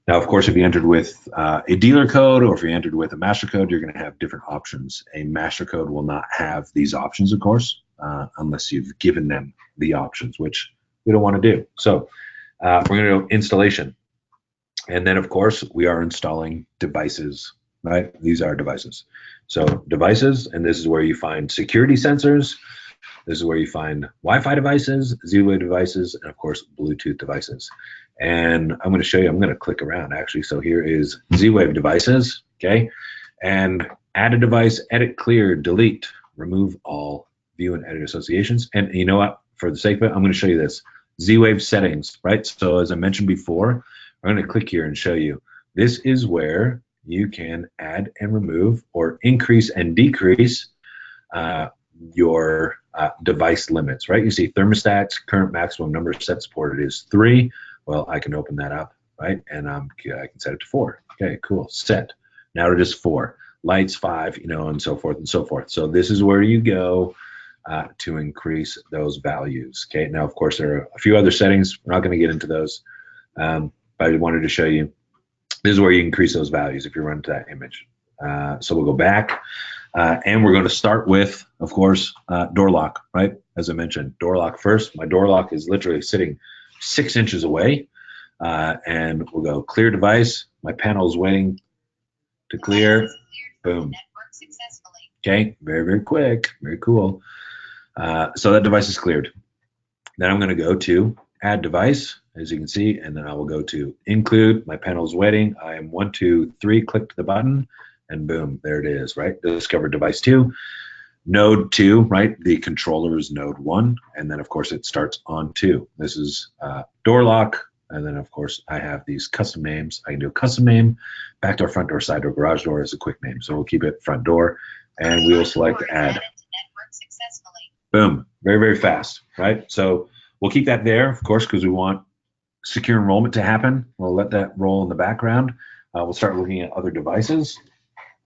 Now, of course, if you entered with a dealer code, or if you entered with a master code, you're going to have different options. A master code will not have these options, of course, unless you've given them the options, which we don't want to do. So we're going to go installation. And then, of course, we are installing devices, right? These are devices. So devices, and this is where you find security sensors. This is where you find Wi-Fi devices, Z-Wave devices, and of course, Bluetooth devices. And I'm going to show you, I'm going to click around actually. So here is Z-Wave devices, okay? And add a device, edit, clear, delete, remove all view and edit associations. And you know what? For the sake of it, I'm going to show you this. Z-Wave settings, right? So as I mentioned before, I'm going to click here and show you. This is where you can add and remove or increase and decrease your device limits, right? You see thermostats, current maximum number set supported is 3. Well, I can open that up, right? And I can set it to 4. Okay, cool, set. Now it is 4. Lights 5, and so forth and so forth. So this is where you go to increase those values. Okay, now of course there are a few other settings. We're not going to get into those, but I wanted to show you. This is where you increase those values if you run to that image. So we'll go back, and we're going to start with, of course, door lock, right? As I mentioned, door lock first. My door lock is literally sitting 6 inches away, and we'll go clear device. My panel is waiting to clear. Boom. Okay, very, very quick, very cool. So that device is cleared. Then I'm going to go to add device, as you can see, and then I will go to include. My panel is waiting. I am 1, 2, 3, click the button, and boom, there it is, right? Discover device 2. Node 2, right? The controller is node 1, and then of course it starts on 2. This is door lock, and then of course I have these custom names. I can do a custom name, back door, front door, side door, garage door as a quick name. So we'll keep it front door, and we will select add. Boom, very, very fast, right? So we'll keep that there, of course, because we want secure enrollment to happen. We'll let that roll in the background. We'll start looking at other devices.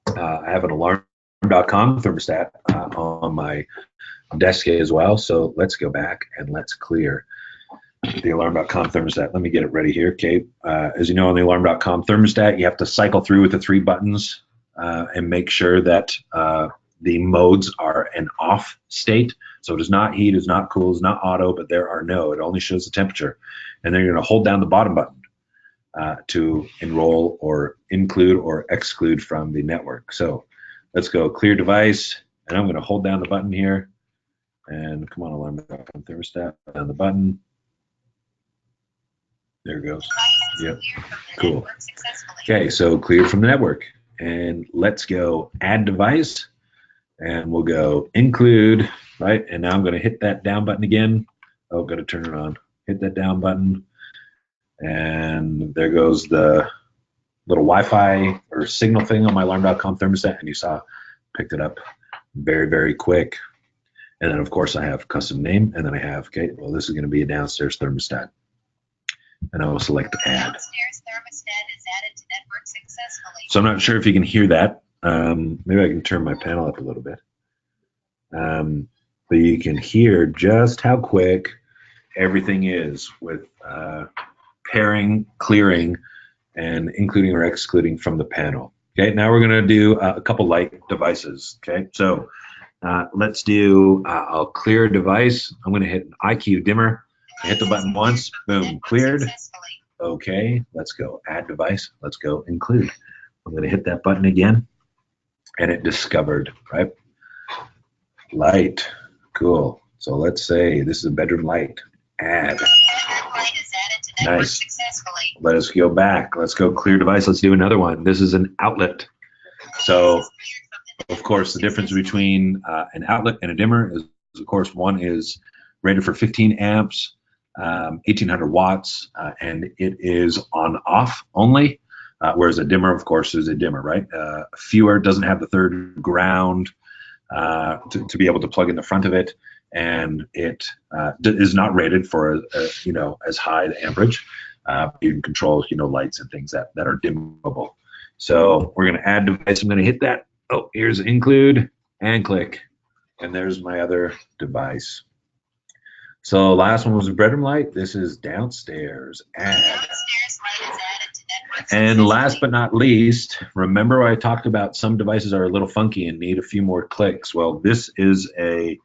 I have an alarm.com thermostat on my desk as well. So let's go back and let's clear the alarm.com thermostat. Let me get it ready here. Okay. As you know, on the alarm.com thermostat, you have to cycle through with the 3 buttons and make sure that the modes are an off state. So it is not heat, it is not cool, it is not auto, but there are no. It only shows the temperature. And then you're going to hold down the bottom button to enroll or include or exclude from the network. So let's go clear device, and I'm going to hold down the button here. And come on, alarm.com thermostat, down the button. There it goes. Yep, cool. Okay, so cleared from the network. And let's go add device, and we'll go include, right? And now I'm going to hit that down button again. Oh, got to turn it on. Hit that down button, and there goes the little Wi-Fi or signal thing on my alarm.com thermostat, and you saw picked it up very, very quick. And then of course I have custom name, and then I have, okay, well, this is going to be a downstairs thermostat, and I will select add. Downstairs thermostat is added to network successfully. So I'm not sure if you can hear that. Maybe I can turn my panel up a little bit, but you can hear just how quick everything is with pairing, clearing, and including or excluding from the panel. Okay, now we're going to do a couple light devices. Okay, so let's do, I'll clear a device. I'm going to hit an IQ dimmer. I hit the button once, boom, cleared. Okay, let's go add device. Let's go include. I'm going to hit that button again, and it discovered, right? Light, cool. So let's say this is a bedroom light. Add. Nice. Let us go back. Let's go clear device. Let's do another one. This is an outlet. So, of course, the difference between an outlet and a dimmer is, of course, one is rated for 15 amps, 1800 watts, and it is on off only, whereas a dimmer, of course, is a dimmer, right? Fewer, doesn't have the third ground to be able to plug in the front of it. And it is not rated for as high the amperage. You can control lights and things that are dimmable. So we're going to add device. I'm going to hit that. Oh, here's include and click, and there's my other device. So last one was a bedroom light. This is downstairs. Add. Downstairs light is added to network. And last but not least, remember I talked about some devices are a little funky and need a few more clicks. Well, this is an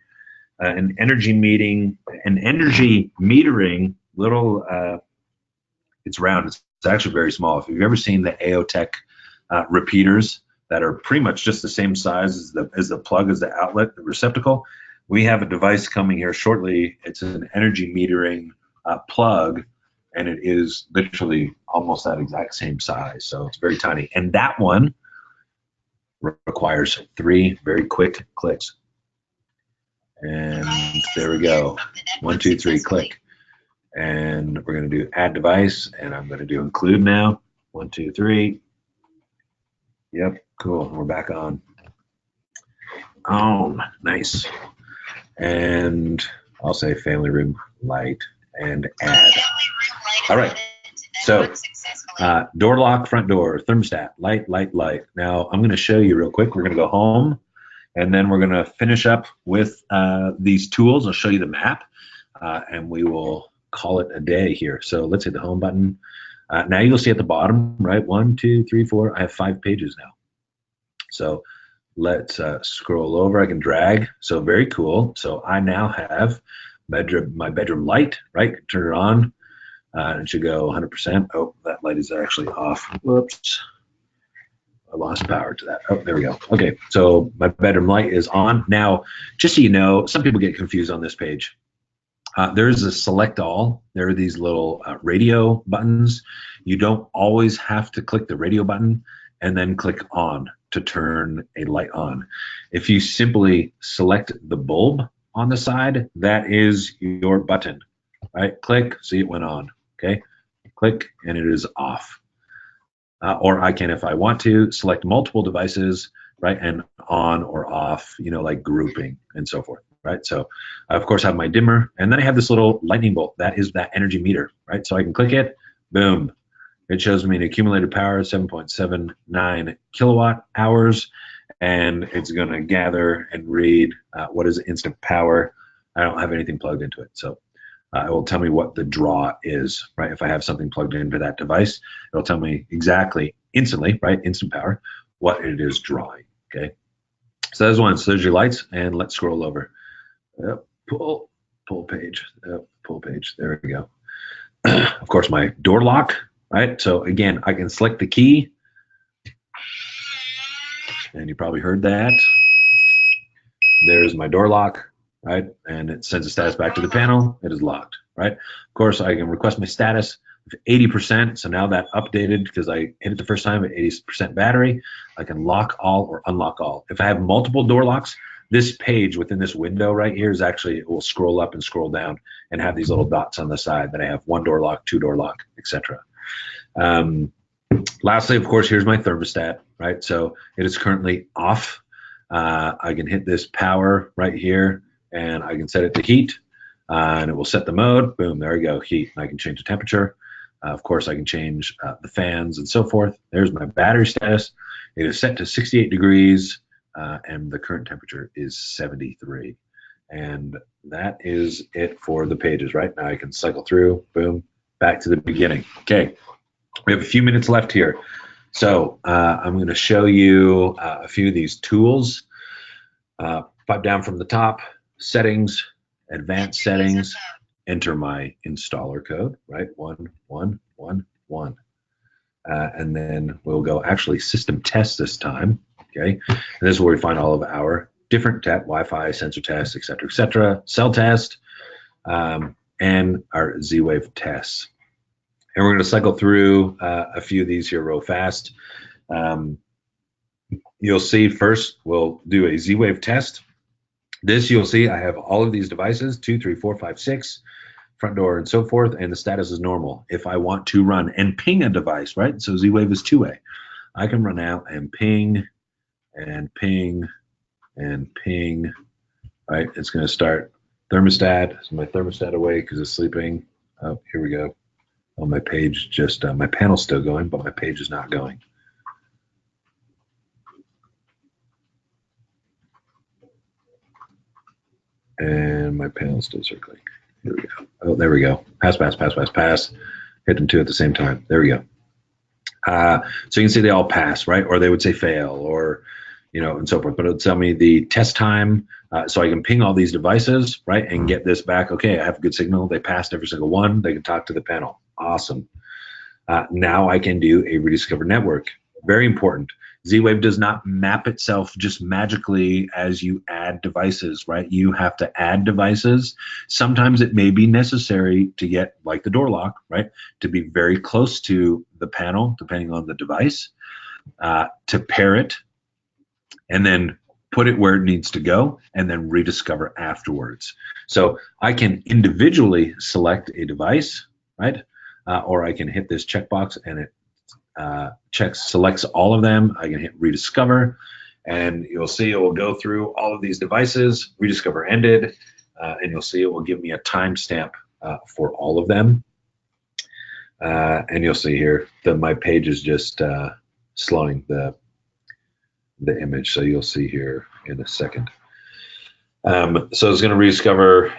energy metering little, it's round. It's actually very small. If you've ever seen the AOTech repeaters that are pretty much just the same size as the plug, as the outlet, the receptacle, we have a device coming here shortly. It's an energy metering plug, and it is literally almost that exact same size. So it's very tiny. And that one requires 3 very quick clicks. And there we go. 1, 2, 3, click. And we're going to do add device, and I'm going to do include now. 1, 2, 3. Yep, cool. We're back on. Oh, nice. And I'll say family room light and add. All right. So door lock, front door, thermostat, light, light, light. Now I'm going to show you real quick. We're going to go home. And then we're going to finish up with these tools. I'll show you the map, and we will call it a day here. So let's hit the home button. Now you'll see at the bottom, right? 1, 2, 3, 4. I have 5 pages now. So let's scroll over. I can drag. So very cool. So I now have my bedroom light, right? Turn it on. It should go 100%. Oh, that light is actually off. Whoops. I lost power to that. Oh, there we go. Okay, so my bedroom light is on. Now, just so you know, some people get confused on this page. There's a select all. There are these little radio buttons. You don't always have to click the radio button and then click on to turn a light on. If you simply select the bulb on the side, that is your button, right? Click, see it went on, okay? Click, and it is off. Or I can, if I want to, select multiple devices, right, and on or off, like grouping and so forth, right? So I, of course, have my dimmer, and then I have this little lightning bolt. That is that energy meter, right? So I can click it, boom. It shows me an accumulated power, 7.79 kilowatt hours, and it's going to gather and read what is instant power. I don't have anything plugged into it, so it will tell me what the draw is, right? If I have something plugged into that device, it'll tell me exactly, instantly, right, instant power, what it is drawing, okay? So there's one. So there's your lights, and let's scroll over. Pull page, pull page, there we go. Of course, my door lock, right? So again, I can select the key, and you probably heard that. There's my door lock, right? And it sends a status back to the panel. It is locked, right? Of course, I can request my status of 80%. So now that updated because I hit it the first time at 80% battery. I can lock all or unlock all. If I have multiple door locks, this page within this window right here is actually, it will scroll up and scroll down and have these little dots on the side that I have one door lock, two door lock, etc. Lastly, of course, here's my thermostat, right? So it is currently off. I can hit this power right here, and I can set it to heat, and it will set the mode. Boom, there we go, heat. And I can change the temperature. Of course, I can change the fans and so forth. There's my battery status. It is set to 68 degrees, and the current temperature is 73. And that is it for the pages, right? Now I can cycle through, boom, back to the beginning. Okay, we have a few minutes left here. So I'm going to show you a few of these tools. Pipe down from the top, settings, advanced settings, enter my installer code, right? 1111. And then we'll go actually system test this time, okay? And this is where we find all of our different Wi-Fi, sensor tests, et cetera, cell test, and our Z-Wave tests. And we're going to cycle through a few of these here real fast. You'll see first, we'll do a Z-Wave test. This, you'll see I have all of these devices, 2, 3, 4, 5, 6, front door and so forth, and the status is normal. If I want to run and ping a device, right? So Z-Wave is two-way. I can run out and ping and ping and ping, right? It's going to start thermostat. Is my thermostat away because it's sleeping? Oh, here we go. Oh, my page just, my panel's still going, but my page is not going. And my panel's still circling. Here we go. Oh, there we go. Pass, pass, pass, pass, pass. Hit them two at the same time. There we go. So you can see they all pass, right? Or they would say fail, or, and so forth. But it'll tell me the test time, so I can ping all these devices, right, and get this back. Okay, I have a good signal. They passed every single one. They can talk to the panel. Awesome. Now I can do a rediscover network. Very important. Z-Wave does not map itself just magically as you add devices, right? You have to add devices. Sometimes it may be necessary to get, like the door lock, right, to be very close to the panel, depending on the device, to pair it, and then put it where it needs to go, and then rediscover afterwards. So I can individually select a device, right? Or I can hit this checkbox and it selects all of them. I can hit rediscover, and you'll see it will go through all of these devices. Rediscover ended, and you'll see it will give me a timestamp for all of them. And you'll see here that my page is just slowing the image, so you'll see here in a second. So it's going to rediscover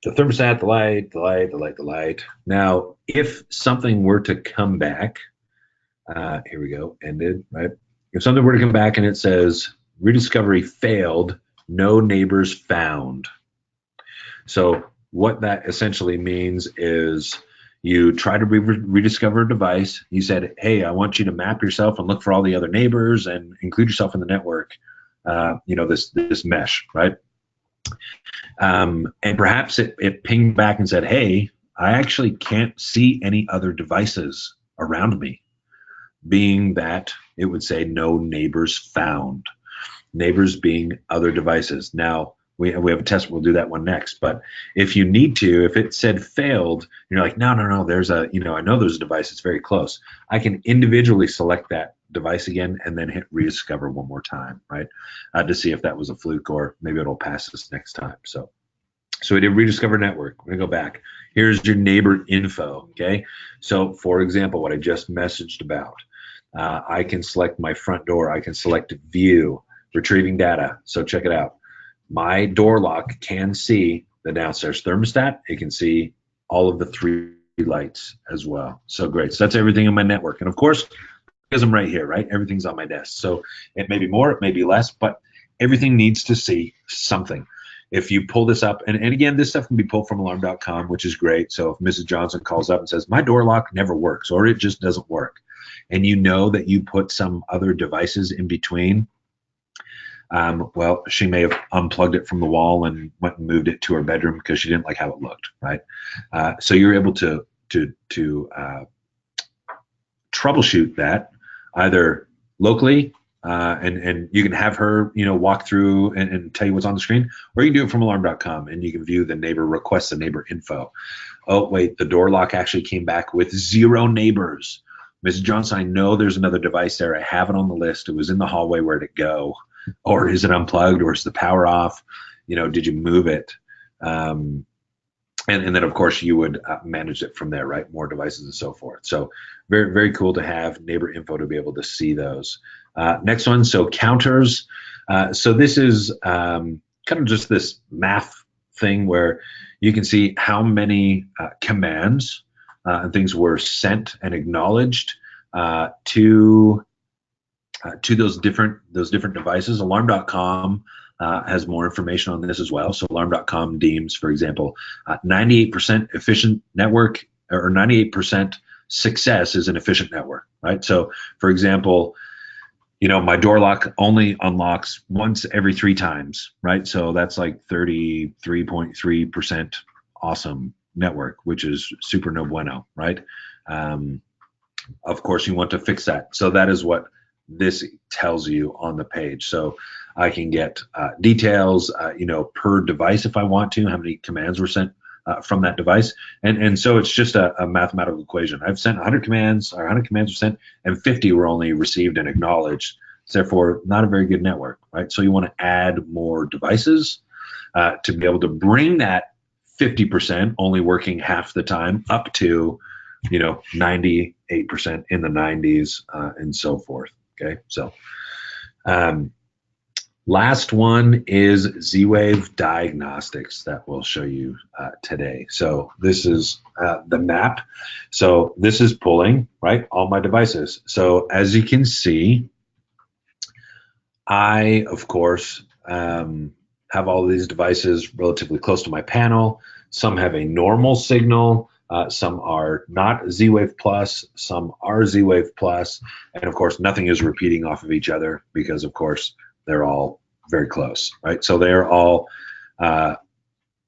the thermostat, the light. Now, if something were to come back, here we go, ended, right? If something were to come back and it says rediscovery failed, no neighbors found. So what that essentially means is you try to rediscover a device. You said, hey, I want you to map yourself and look for all the other neighbors and include yourself in the network, this mesh, right? And perhaps it pinged back and said, hey, I actually can't see any other devices around me, being that it would say no neighbors found. Neighbors being other devices. Now, we have a test. We'll do that one next. But if you need to, if it said failed, you're like, no, there's a, I know there's a device. It's very close. I can individually select that device again and then hit rediscover one more time, right? To see if that was a fluke or maybe it'll pass us next time. So we did rediscover network. We're gonna go back. Here's your neighbor info, okay? So for example, what I just messaged about, I can select my front door. I can select view, retrieving data. So check it out. My door lock can see the downstairs thermostat. It can see all of the 3 lights as well. So great. So that's everything in my network. And of course, because I'm right here, right? Everything's on my desk. So it may be more, it may be less, but everything needs to see something. If you pull this up, and again, this stuff can be pulled from alarm.com, which is great. So if Mrs. Johnson calls up and says, my door lock never works, or it just doesn't work, and you know that you put some other devices in between, well, she may have unplugged it from the wall and went and moved it to her bedroom because she didn't like how it looked, right? So you're able to troubleshoot that either locally, and you can have her, walk through and tell you what's on the screen, or you can do it from alarm.com and you can view the neighbor request, the neighbor info. Oh, wait, the door lock actually came back with 0 neighbors. Mrs. Johnson, I know there's another device there. I have it on the list. It was in the hallway. Where'd it go? Or is it unplugged? Or is the power off? Did you move it? And then, of course, you would manage it from there, right? More devices and so forth. So very, very cool to have neighbor info to be able to see those. Next one, so counters. So this is kind of just this math thing where you can see how many commands and things were sent and acknowledged to those different devices. Alarm.com has more information on this as well. So alarm.com deems, for example, 98% efficient network, or 98% success is an efficient network, right? So for example, my door lock only unlocks once every 3 times, right? So that's like 33.3% awesome network, which is super no bueno, right? Of course, you want to fix that. So that is what this tells you on the page. So I can get details, per device if I want to, how many commands were sent from that device. And so it's just a mathematical equation. I've sent 100 commands, or 100 commands were sent, and 50 were only received and acknowledged. So therefore, not a very good network, right? So you want to add more devices to be able to bring that 50% only working half the time up to, 98% in the 90s and so forth. Okay, so last one is Z-Wave diagnostics that we'll show you today. So this is the map. So this is pulling, right, all my devices. So as you can see, I, of course, have all these devices relatively close to my panel. Some have a normal signal. Some are not Z-Wave Plus, some are Z-Wave Plus, and of course nothing is repeating off of each other because of course they're all very close, right? So they're all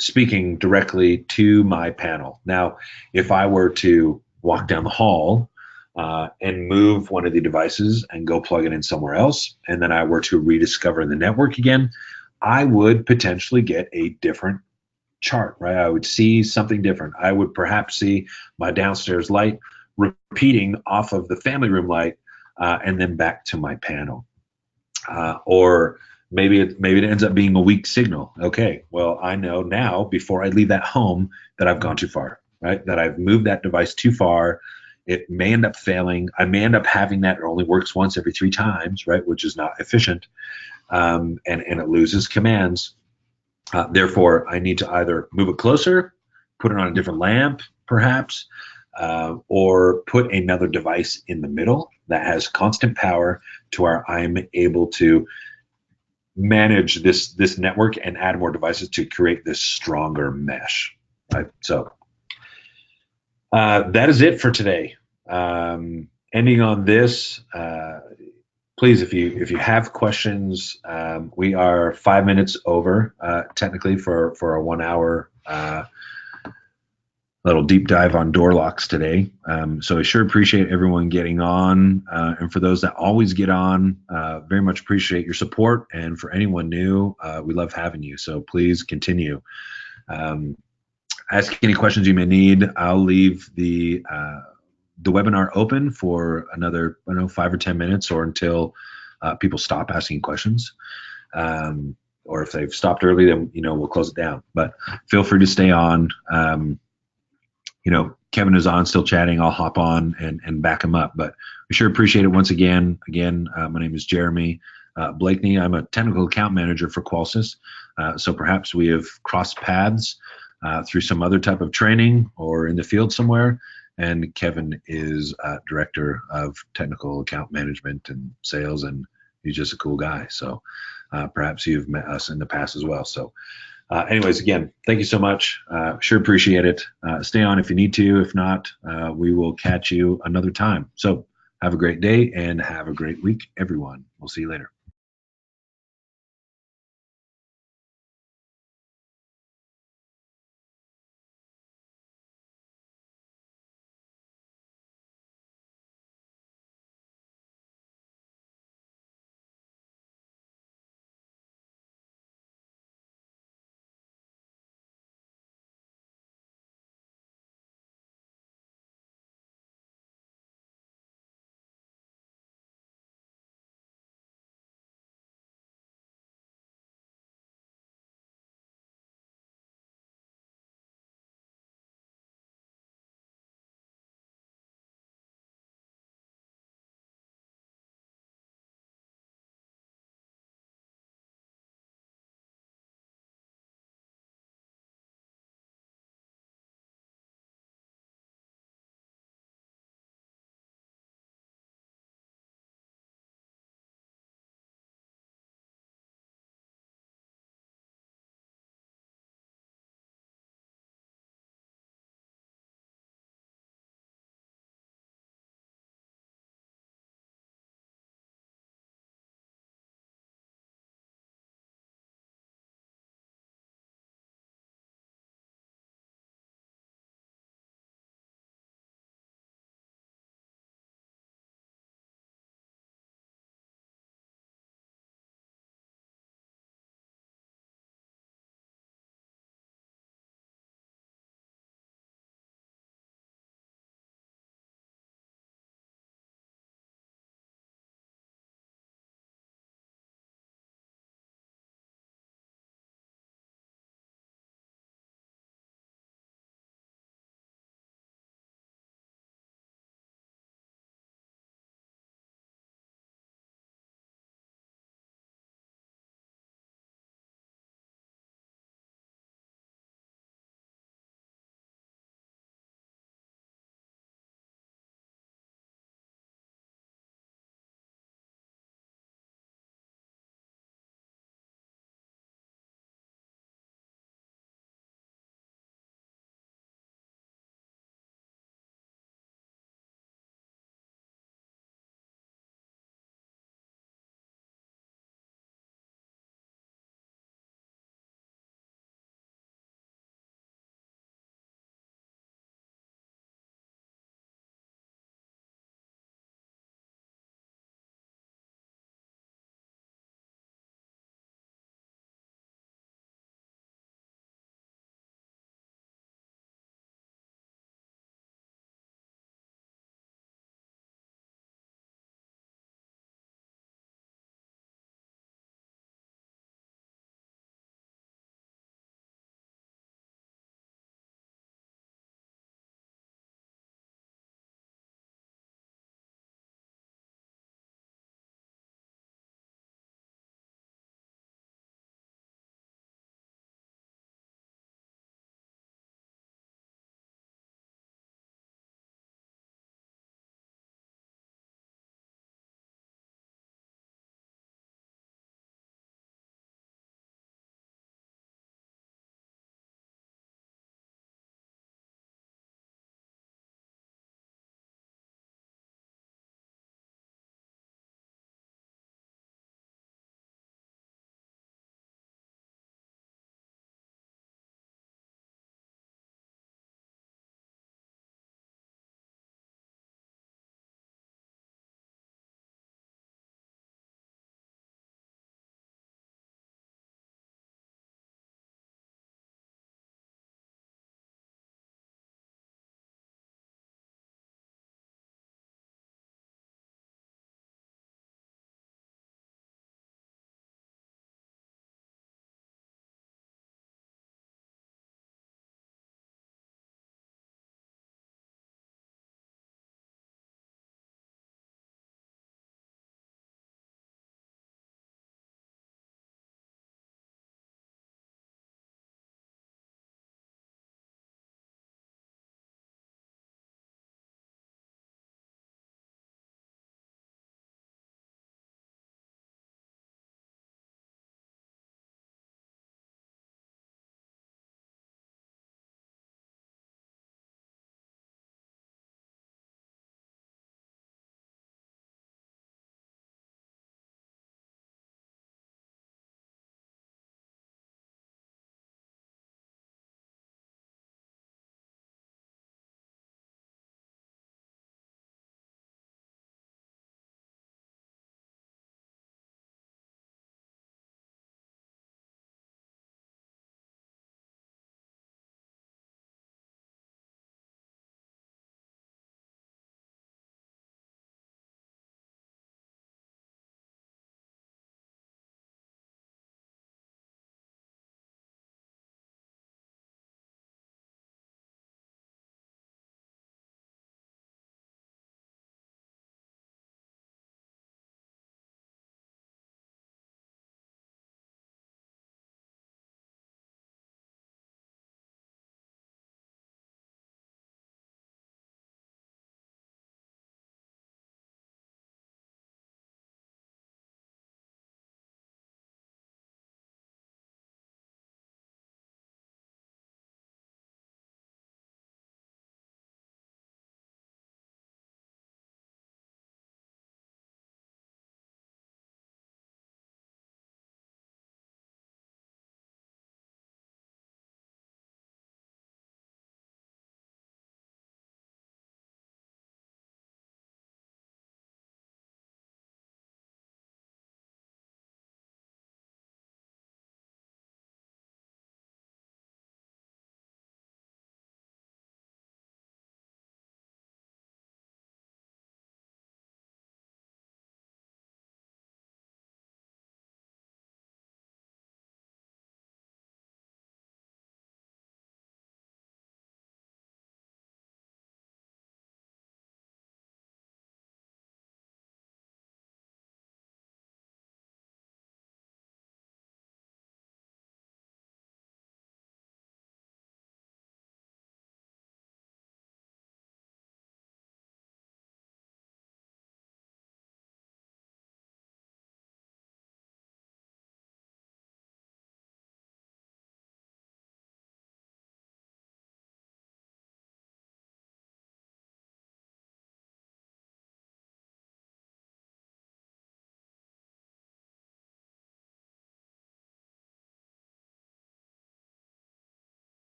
speaking directly to my panel. Now, if I were to walk down the hall and move one of the devices and go plug it in somewhere else, and then I were to rediscover the network again, I would potentially get a different chart, right? I would see something different. I would perhaps see my downstairs light repeating off of the family room light and then back to my panel. Or maybe it ends up being a weak signal. Okay, well, I know now before I leave that home that I've gone too far, right? That I've moved that device too far. It may end up failing. I may end up having that it only works once every 3 times, right? Which is not efficient. And it loses commands. Therefore, I need to either move it closer, put it on a different lamp, perhaps, or put another device in the middle that has constant power to where I'm able to manage this network and add more devices to create this stronger mesh. Right? So that is it for today. Ending on this, please, if you have questions, we are 5 minutes over technically for a 1 hour little deep dive on door locks today. So I sure appreciate everyone getting on. And for those that always get on, very much appreciate your support. And for anyone new, we love having you. So please continue. Ask any questions you may need. I'll leave the webinar open for another, 5 or 10 minutes or until people stop asking questions. Or if they've stopped early, then, we'll close it down. But feel free to stay on. Kevin is on, still chatting. I'll hop on and back him up. But we sure appreciate it once again. Again, my name is Jeremy Blakeney. I'm a technical account manager for Qualsys. So perhaps we have crossed paths through some other type of training or in the field somewhere. And Kevin is director of technical account management and sales, and he's just a cool guy. So perhaps you've met us in the past as well. So anyways, again, thank you so much. Sure appreciate it. Stay on if you need to. If not, we will catch you another time. So have a great day and have a great week, everyone. We'll see you later.